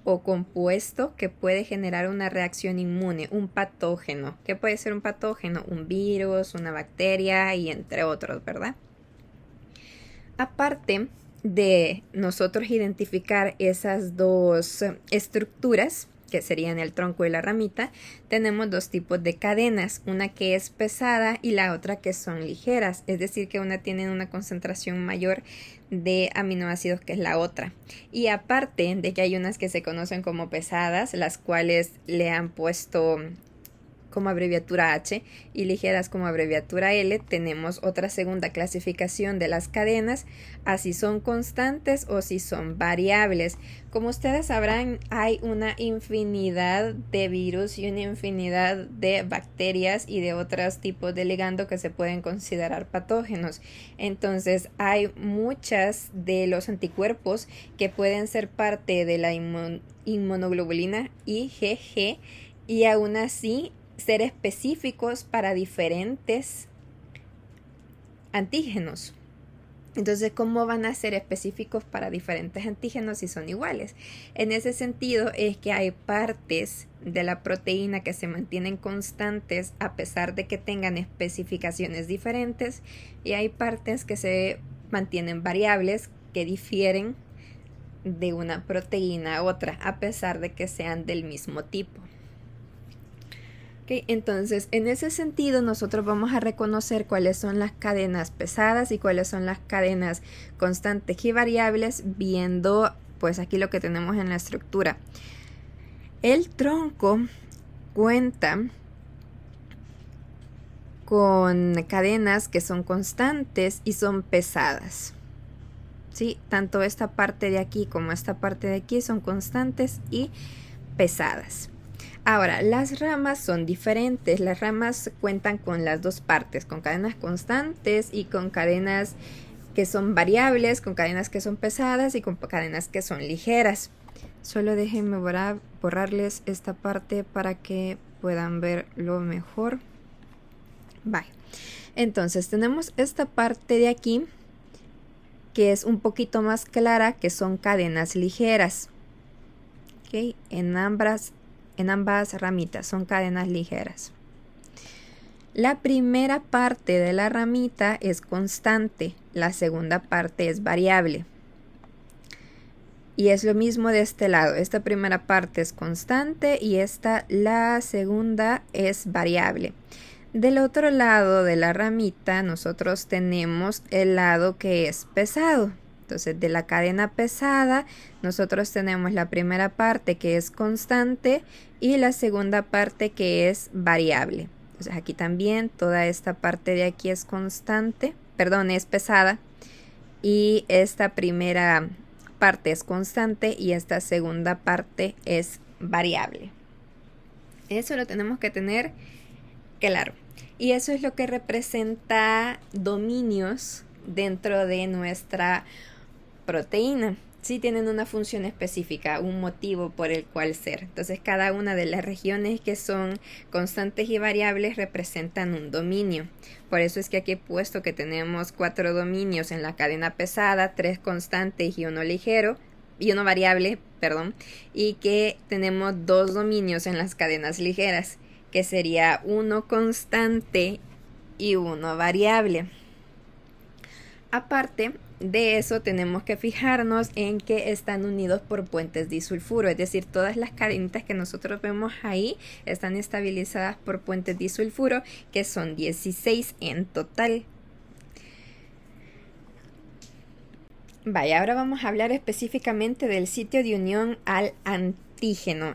o compuesto que puede generar una reacción inmune, un patógeno. ¿Qué puede ser un patógeno? Un virus, una bacteria y entre otros, ¿verdad? Aparte de nosotros identificar esas dos estructuras, que serían el tronco y la ramita, tenemos dos tipos de cadenas, una que es pesada y la otra que son ligeras, es decir, que una tiene una concentración mayor de aminoácidos que es la otra. Y aparte de que hay unas que se conocen como pesadas, las cuales le han puesto como abreviatura H y ligeras como abreviatura L, tenemos otra segunda clasificación de las cadenas, así son constantes o si son variables. Como ustedes sabrán, hay una infinidad de virus y una infinidad de bacterias y de otros tipos de ligando que se pueden considerar patógenos. Entonces hay muchas de los anticuerpos que pueden ser parte de la inmunoglobulina IgG y aún así ser específicos para diferentes antígenos. Entonces, ¿cómo van a ser específicos para diferentes antígenos si son iguales? En ese sentido es que hay partes de la proteína que se mantienen constantes a pesar de que tengan especificaciones diferentes, y hay partes que se mantienen variables, que difieren de una proteína a otra a pesar de que sean del mismo tipo. Okay, entonces, en ese sentido, nosotros vamos a reconocer cuáles son las cadenas pesadas y cuáles son las cadenas constantes y variables, viendo pues aquí lo que tenemos en la estructura. El tronco cuenta con cadenas que son constantes y son pesadas. ¿Sí? Tanto esta parte de aquí como esta parte de aquí son constantes y pesadas. Ahora, las ramas son diferentes. Las ramas cuentan con las dos partes, con cadenas constantes y con cadenas que son variables, con cadenas que son pesadas y con cadenas que son ligeras. Solo déjenme borrarles esta parte para que puedan verlo mejor. Vale. Entonces, tenemos esta parte de aquí que es un poquito más clara, que son cadenas ligeras. ¿Okay? En ambas ramitas son cadenas ligeras. La primera parte de la ramita es constante, la segunda parte es variable. Y es lo mismo de este lado, esta primera parte es constante y la segunda es variable. Del otro lado de la ramita nosotros tenemos el lado que es pesado. Entonces de la cadena pesada nosotros tenemos la primera parte que es constante y la segunda parte que es variable. Entonces aquí también toda esta parte de aquí es constante, perdón, es pesada, y esta primera parte es constante y esta segunda parte es variable. Eso lo tenemos que tener claro. Y eso es lo que representa dominios dentro de nuestra proteína. Sí tienen una función específica, un motivo por el cual ser. Entonces cada una de las regiones que son constantes y variables representan un dominio. Por eso es que aquí he puesto que tenemos 4 dominios en la cadena pesada, 3 constantes y uno ligero, y uno variable, perdón, y que tenemos 2 dominios en las cadenas ligeras, que sería uno constante y uno variable. Aparte de eso, tenemos que fijarnos en que están unidos por puentes disulfuro, es decir, todas las cadenitas que nosotros vemos ahí están estabilizadas por puentes disulfuro, que son 16 en total. Vaya, ahora vamos a hablar específicamente del sitio de unión al antígeno.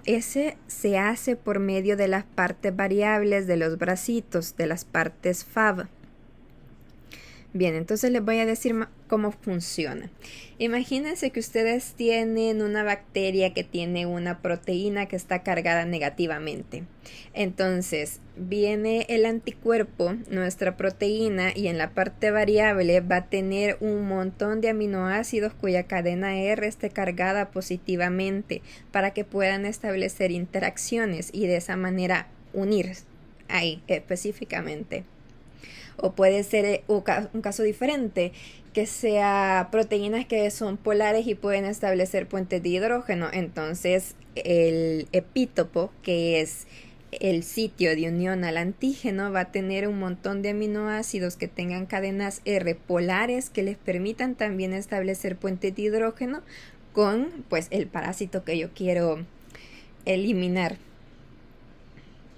Ese se hace por medio de las partes variables de los bracitos, de las partes Fab. Bien, entonces les voy a decir cómo funciona. Imagínense que ustedes tienen una bacteria que tiene una proteína que está cargada negativamente. Entonces viene el anticuerpo, nuestra proteína, y en la parte variable va a tener un montón de aminoácidos cuya cadena R esté cargada positivamente para que puedan establecer interacciones y de esa manera unir ahí específicamente. O puede ser un caso diferente, que sea proteínas que son polares y pueden establecer puentes de hidrógeno. Entonces el epítopo, que es el sitio de unión al antígeno, va a tener un montón de aminoácidos que tengan cadenas R polares que les permitan también establecer puentes de hidrógeno con pues el parásito que yo quiero eliminar.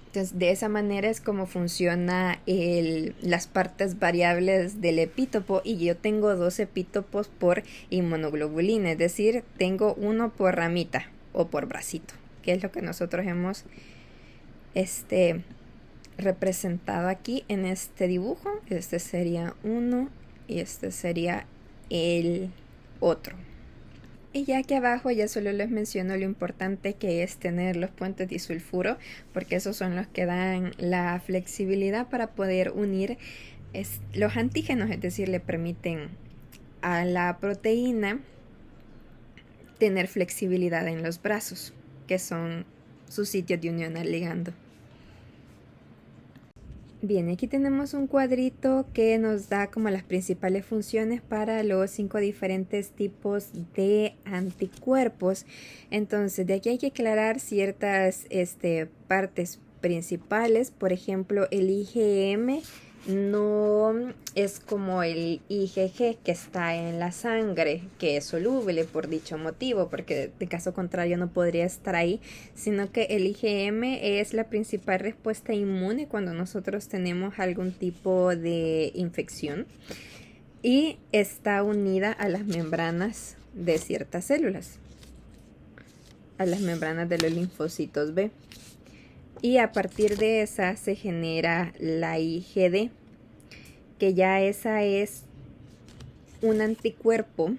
Entonces, de esa manera es como funciona las partes variables del epítopo, y yo tengo 2 epítopos por inmunoglobulina, es decir, tengo uno por ramita o por bracito, que es lo que nosotros hemos representado aquí en este dibujo. Este sería uno y este sería el otro. Y ya aquí abajo ya solo les menciono lo importante que es tener los puentes disulfuro, porque esos son los que dan la flexibilidad para poder unir los antígenos, es decir, le permiten a la proteína tener flexibilidad en los brazos, que son sus sitios de unión al ligando. Bien, aquí tenemos un cuadrito que nos da como las principales funciones para los 5 diferentes tipos de anticuerpos. Entonces, de aquí hay que aclarar ciertas partes principales. Por ejemplo, el IgM no es como el IgG que está en la sangre, que es soluble por dicho motivo, porque de caso contrario no podría estar ahí, sino que el IgM es la principal respuesta inmune cuando nosotros tenemos algún tipo de infección y está unida a las membranas de ciertas células, a las membranas de los linfocitos B. Y a partir de esa se genera la IgD, que ya esa es un anticuerpo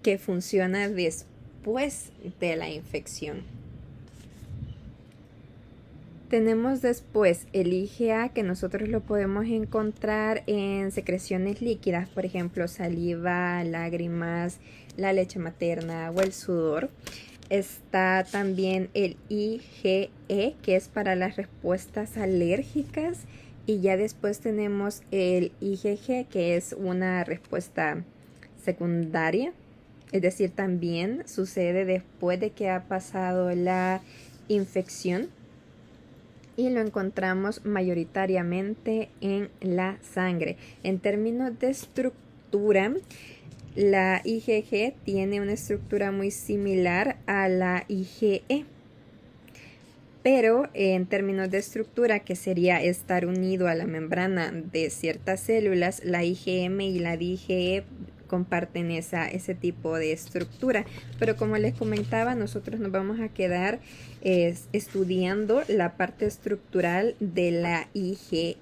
que funciona después de la infección. Tenemos después el IgA, que nosotros lo podemos encontrar en secreciones líquidas, por ejemplo, saliva, lágrimas, la leche materna o el sudor. Está también el IgE, que es para las respuestas alérgicas, y ya después tenemos el IgG, que es una respuesta secundaria, es decir, también sucede después de que ha pasado la infección, y lo encontramos mayoritariamente en la sangre. En términos de estructura, la IgG tiene una estructura muy similar a la IgE. pero en términos de estructura, que sería estar unido a la membrana de ciertas células, la IgM y la IgE comparten ese tipo de estructura. Pero como les comentaba, nosotros nos vamos a quedar estudiando la parte estructural de la IgG.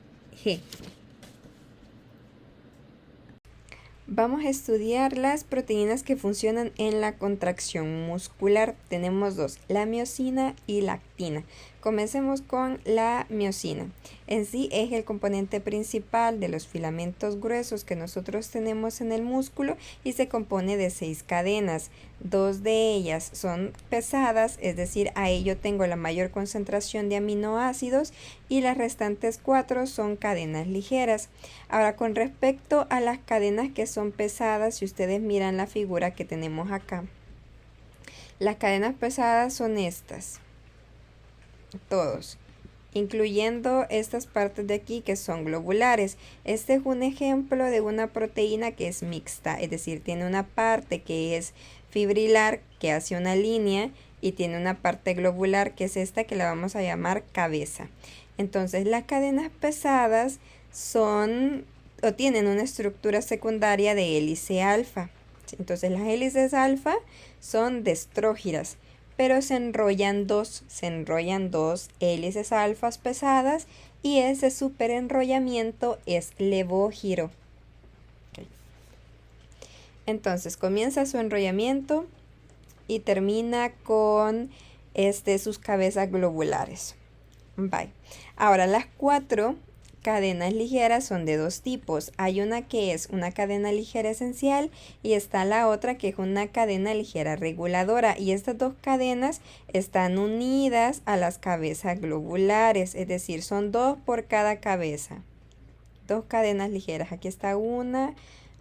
Vamos a estudiar las proteínas que funcionan en la contracción muscular. Tenemos dos, la miosina y la actina. Comencemos con la miosina. En sí es el componente principal de los filamentos gruesos que nosotros tenemos en el músculo y se compone de 6 cadenas. 2 de ellas son pesadas, es decir, ahí yo tengo la mayor concentración de aminoácidos, y las restantes 4 son cadenas ligeras. Ahora, con respecto a las cadenas que son pesadas, si ustedes miran la figura que tenemos acá, las cadenas pesadas son estas, todos, incluyendo estas partes de aquí que son globulares. Este es un ejemplo de una proteína que es mixta, es decir, tiene una parte que es fibrilar, que hace una línea, y tiene una parte globular, que es esta, que la vamos a llamar cabeza. Entonces, las cadenas pesadas son o tienen una estructura secundaria de hélice alfa. Entonces, las hélices alfa son destrógiras, pero se enrollan dos hélices alfas pesadas, y ese superenrollamiento es levógiro. Okay. Entonces comienza su enrollamiento y termina con sus cabezas globulares. Bye. Ahora, las 4 cadenas ligeras son de 2 tipos. Hay una que es una cadena ligera esencial y está la otra que es una cadena ligera reguladora, y estas 2 cadenas están unidas a las cabezas globulares, es decir, son 2 por cada cabeza. 2 cadenas ligeras. Aquí está una,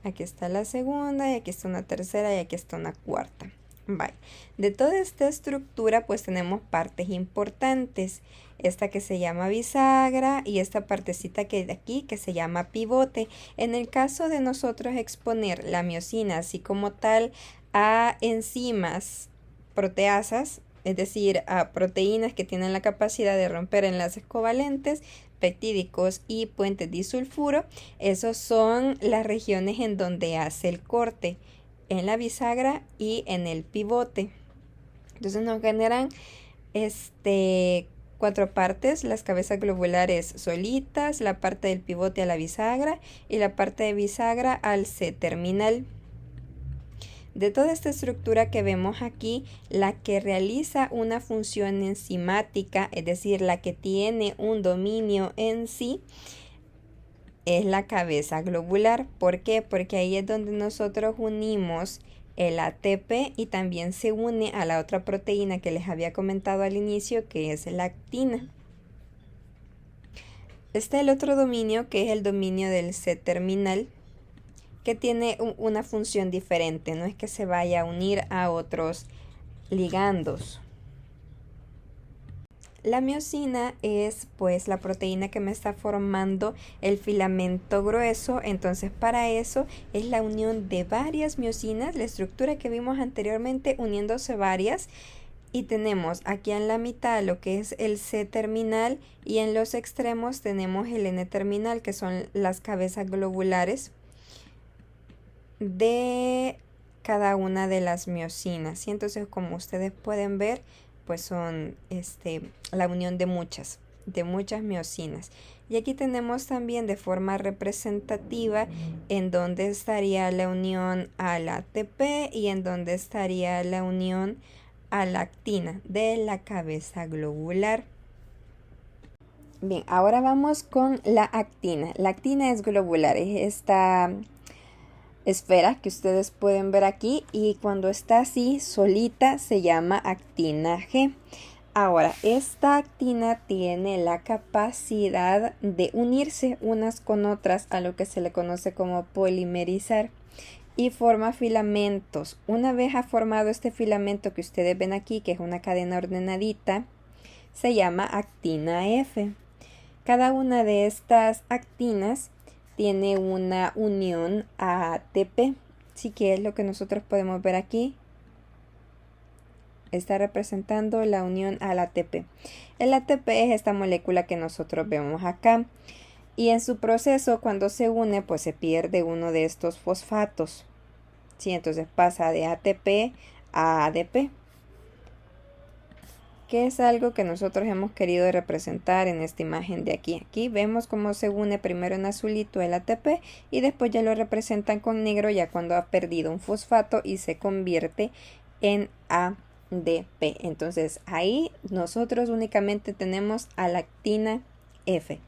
aquí está la segunda, y aquí está una tercera, y aquí está una cuarta. Bye. De toda esta estructura pues tenemos partes importantes, esta que se llama bisagra y esta partecita que de aquí que se llama pivote. En el caso de nosotros exponer la miosina así como tal a enzimas proteasas, es decir, a proteínas que tienen la capacidad de romper enlaces covalentes, peptídicos y puentes disulfuro, esos son las regiones en donde hace el corte, en la bisagra y en el pivote. Entonces nos generan 4 partes: las cabezas globulares solitas, la parte del pivote a la bisagra y la parte de bisagra al C-terminal. De toda esta estructura que vemos aquí, la que realiza una función enzimática, es decir, la que tiene un dominio en sí, es la cabeza globular. ¿Por qué? Porque ahí es donde nosotros unimos el ATP y también se une a la otra proteína que les había comentado al inicio, que es la actina. Está el otro dominio, que es el dominio del C-terminal, que tiene una función diferente, no es que se vaya a unir a otros ligandos. La miosina es pues la proteína que me está formando el filamento grueso, entonces para eso es la unión de varias miosinas, la estructura que vimos anteriormente uniéndose varias, y tenemos aquí en la mitad lo que es el C-terminal y en los extremos tenemos el N-terminal, que son las cabezas globulares de cada una de las miosinas. Y entonces, como ustedes pueden ver, pues son la unión de muchas miosinas. Y aquí tenemos también de forma representativa en donde estaría la unión al ATP y en donde estaría la unión a la actina de la cabeza globular. Bien, ahora vamos con la actina. La actina es globular, es esta esfera que ustedes pueden ver aquí, y cuando está así solita se llama actina G. Ahora, esta actina tiene la capacidad de unirse unas con otras a lo que se le conoce como polimerizar, y forma filamentos. Una vez ha formado este filamento que ustedes ven aquí, que es una cadena ordenadita, se llama actina F. Cada una de estas actinas tiene una unión a ATP, sí, que es lo que nosotros podemos ver aquí. está representando la unión al ATP. El ATP es esta molécula que nosotros vemos acá. Y en su proceso, cuando se une, pues se pierde uno de estos fosfatos. ¿Sí? Entonces pasa de ATP a ADP, que es algo que nosotros hemos querido representar en esta imagen de aquí. Aquí vemos cómo se une primero en azulito el ATP y después ya lo representan con negro ya cuando ha perdido un fosfato y se convierte en ADP. Entonces ahí nosotros únicamente tenemos a la actina F.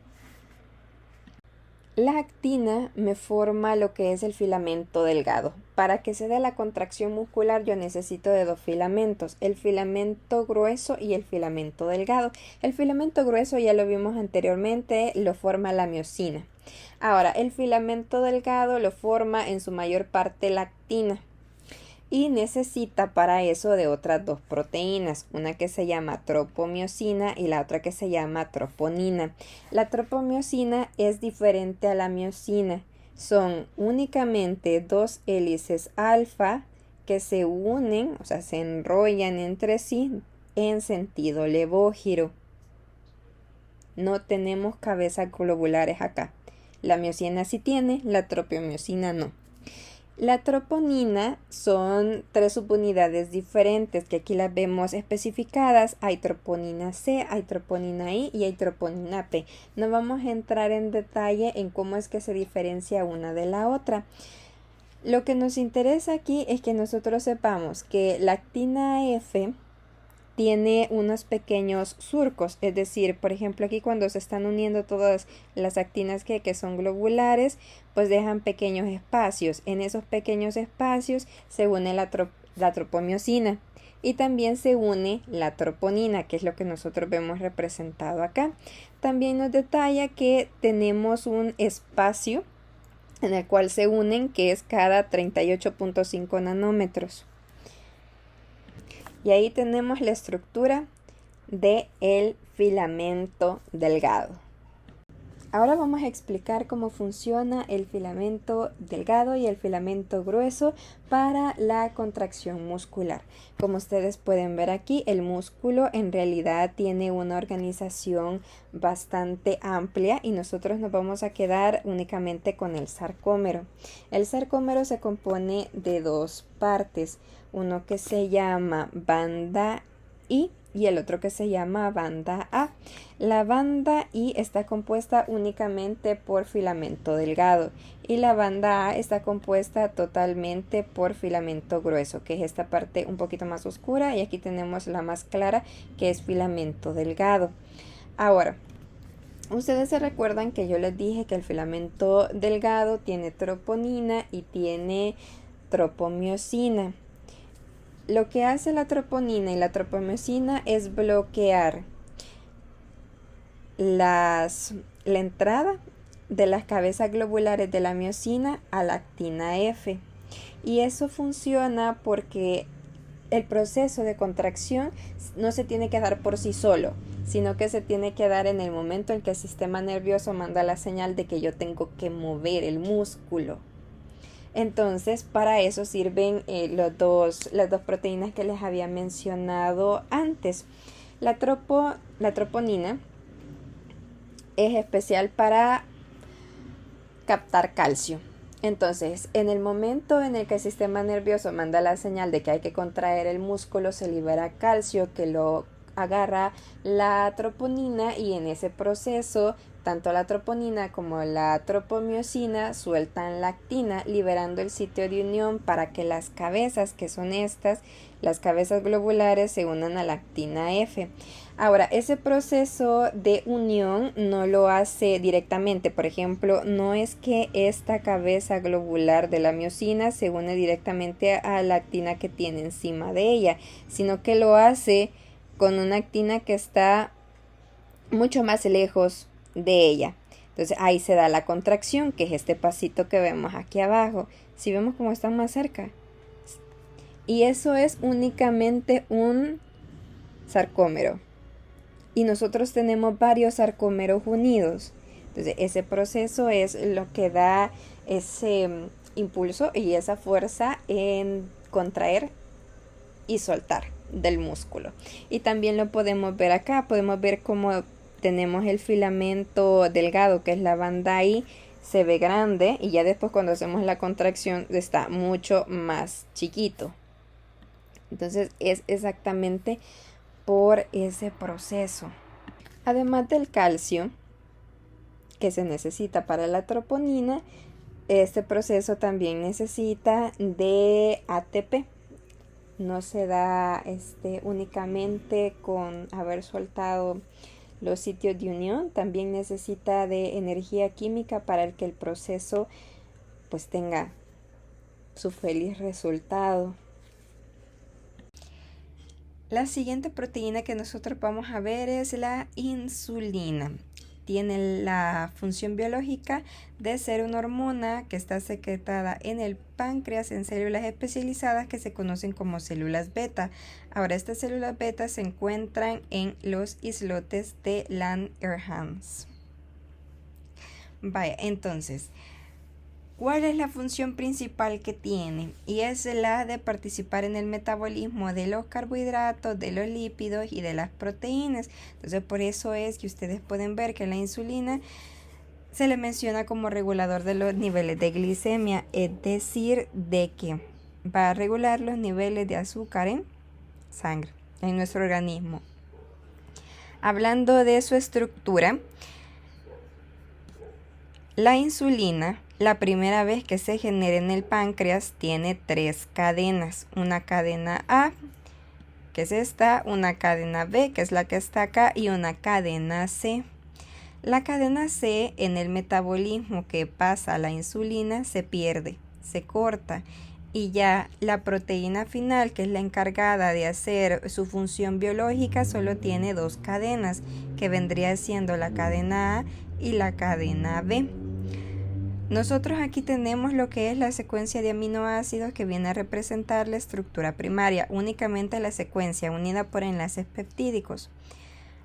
La actina me forma lo que es el filamento delgado. Para que se dé la contracción muscular yo necesito de dos filamentos, el filamento grueso y el filamento delgado. El filamento grueso ya lo vimos anteriormente, lo forma la miosina. Ahora, el filamento delgado lo forma en su mayor parte la actina. Y necesita para eso de otras dos proteínas, una que se llama tropomiosina y la otra que se llama troponina. La tropomiosina es diferente a la miosina, son únicamente dos hélices alfa que se unen, o sea, se enrollan entre sí en sentido levógiro. No tenemos cabezas globulares acá. La miosina sí tiene, la tropomiosina no. La troponina son tres subunidades diferentes que aquí las vemos especificadas. Hay troponina C, hay troponina I y hay troponina P. No vamos a entrar en detalle en cómo es que se diferencia una de la otra. Lo que nos interesa aquí es que nosotros sepamos que la actina F tiene unos pequeños surcos, es decir, por ejemplo aquí cuando se están uniendo todas las actinas que son globulares, pues dejan pequeños espacios. En esos pequeños espacios se une la tropomiosina y también se une la troponina, que es lo que nosotros vemos representado acá. También nos detalla que tenemos un espacio en el cual se unen, que es cada 38.5 nanómetros. Y ahí tenemos la estructura del filamento delgado. Ahora vamos a explicar cómo funciona el filamento delgado y el filamento grueso para la contracción muscular. Como ustedes pueden ver aquí, el músculo en realidad tiene una organización bastante amplia y nosotros nos vamos a quedar únicamente con el sarcómero. El sarcómero se compone de dos partes, uno que se llama banda I y el otro que se llama banda A. La banda I está compuesta únicamente por filamento delgado y la banda A está compuesta totalmente por filamento grueso, que es esta parte un poquito más oscura, y aquí tenemos la más clara, que es filamento delgado. Ahora, ustedes se recuerdan que yo les dije que el filamento delgado tiene troponina y tiene tropomiosina. Lo que hace la troponina y la tropomiosina es bloquear la entrada de las cabezas globulares de la miosina a la actina F. Y eso funciona porque el proceso de contracción no se tiene que dar por sí solo, sino que se tiene que dar en el momento en que el sistema nervioso manda la señal de que yo tengo que mover el músculo. Entonces, para eso sirven las dos proteínas que les había mencionado antes. La troponina es especial para captar calcio. Entonces, en el momento en el que el sistema nervioso manda la señal de que hay que contraer el músculo, se libera calcio que lo agarra la troponina, y en ese proceso tanto la troponina como la tropomiosina sueltan la actina, liberando el sitio de unión para que las cabezas, que son estas, las cabezas globulares, se unan a la actina F. Ahora, ese proceso de unión no lo hace directamente. Por ejemplo, no es que esta cabeza globular de la miosina se une directamente a la actina que tiene encima de ella, sino que lo hace con una actina que está mucho más lejos de ella. Entonces ahí se da la contracción, que es este pasito que vemos aquí abajo. Si vemos cómo están más cerca. Y eso es únicamente un sarcómero. Y nosotros tenemos varios sarcómeros unidos. Entonces ese proceso es lo que da ese impulso y esa fuerza en contraer y soltar. del músculo. Y también lo podemos ver acá, podemos ver cómo tenemos el filamento delgado, que es la banda ahí, se ve grande, y ya después cuando hacemos la contracción está mucho más chiquito. Entonces es exactamente por ese proceso. Además del calcio que se necesita para la troponina, este proceso también necesita de ATP. No se da únicamente con haber soltado los sitios de unión, también necesita de energía química para que el proceso pues tenga su feliz resultado. La siguiente proteína que nosotros vamos a ver es la insulina. Tiene la función biológica de ser una hormona que está secretada en el páncreas en células especializadas que se conocen como células beta. Ahora, estas células beta se encuentran en los islotes de Langerhans. Vaya, entonces, ¿cuál es la función principal que tiene? Y es la de participar en el metabolismo de los carbohidratos, de los lípidos y de las proteínas. Entonces, por eso es que ustedes pueden ver que la insulina se le menciona como regulador de los niveles de glicemia, es decir, de que va a regular los niveles de azúcar en sangre, en nuestro organismo. Hablando de su estructura, la insulina, la primera vez que se genera en el páncreas, tiene 3 cadenas. Una cadena A, que es esta, una cadena B, que es la que está acá, y una cadena C. La cadena C, en el metabolismo que pasa a la insulina, se pierde, se corta, y ya la proteína final, que es la encargada de hacer su función biológica, solo tiene 2 cadenas, que vendría siendo la cadena A y la cadena B. Nosotros aquí tenemos lo que es la secuencia de aminoácidos, que viene a representar la estructura primaria, únicamente la secuencia unida por enlaces peptídicos.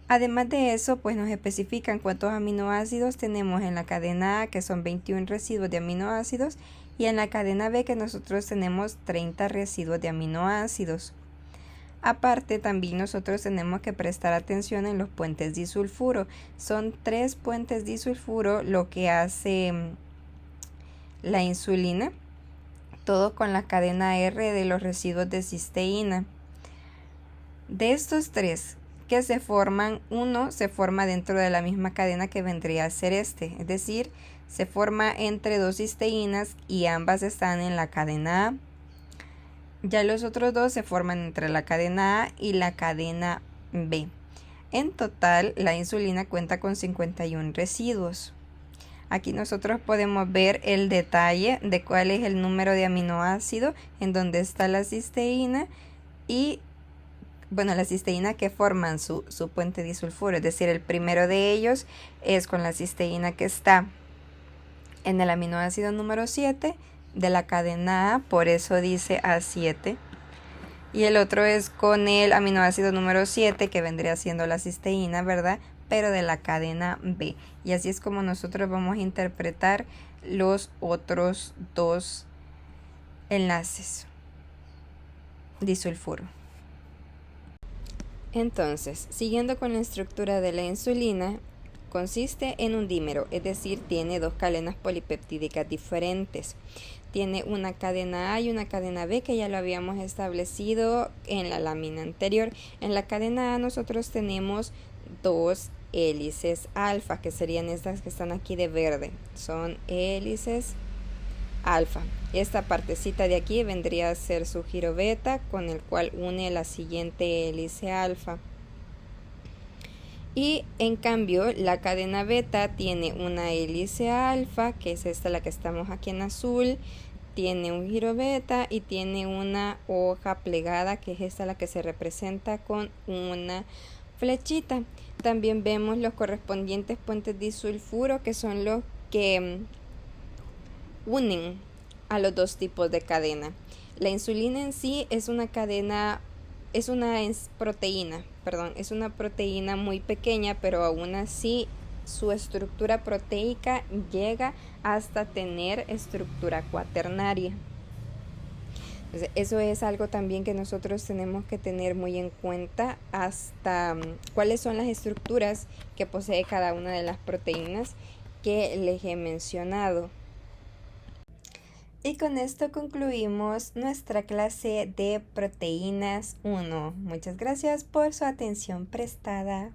Además de eso, pues nos especifican cuántos aminoácidos tenemos en la cadena A, que son 21 residuos de aminoácidos, y en la cadena B, que nosotros tenemos 30 residuos de aminoácidos. Aparte, también nosotros tenemos que prestar atención en los puentes disulfuro. Son 3 puentes disulfuro lo que hace la insulina, todo con la cadena R de los residuos de cisteína. De estos 3 que se forman, uno se forma dentro de la misma cadena que vendría a ser es decir, se forma entre 2 cisteínas y ambas están en la cadena A. Ya los otros 2 se forman entre la cadena A y la cadena B. En total, la insulina cuenta con 51 residuos. Aquí nosotros podemos ver el detalle de cuál es el número de aminoácido, en donde está la cisteína y, bueno, la cisteína que forman su puente disulfuro. Es decir, el primero de ellos es con la cisteína que está en el aminoácido número 7 de la cadena A, por eso dice A7. Y el otro es con el aminoácido número 7, que vendría siendo la cisteína, ¿verdad?, pero de la cadena B. Y así es como nosotros vamos a interpretar los otros 2 enlaces disulfuro. Entonces, siguiendo con la estructura de la insulina, consiste en un dímero, es decir, tiene 2 cadenas polipeptídicas diferentes. Tiene una cadena A y una cadena B, que ya lo habíamos establecido en la lámina anterior. En la cadena A nosotros tenemos 2 hélices alfa, que serían estas que están aquí de verde. Son hélices alfa. Esta partecita de aquí vendría a ser su giro beta, con el cual une la siguiente hélice alfa. Y en cambio la cadena beta tiene una hélice alfa, que es esta la que estamos aquí en azul, tiene un giro beta y tiene una hoja plegada, que es esta la que se representa con una flechita. También vemos los correspondientes puentes disulfuro, que son los que unen a los 2 tipos de cadena. La insulina en sí es una proteína muy pequeña, pero aún así su estructura proteica llega hasta tener estructura cuaternaria. Entonces, eso es algo también que nosotros tenemos que tener muy en cuenta hasta cuáles son las estructuras que posee cada una de las proteínas que les he mencionado. Y con esto concluimos nuestra clase de proteínas 1. Muchas gracias por su atención prestada.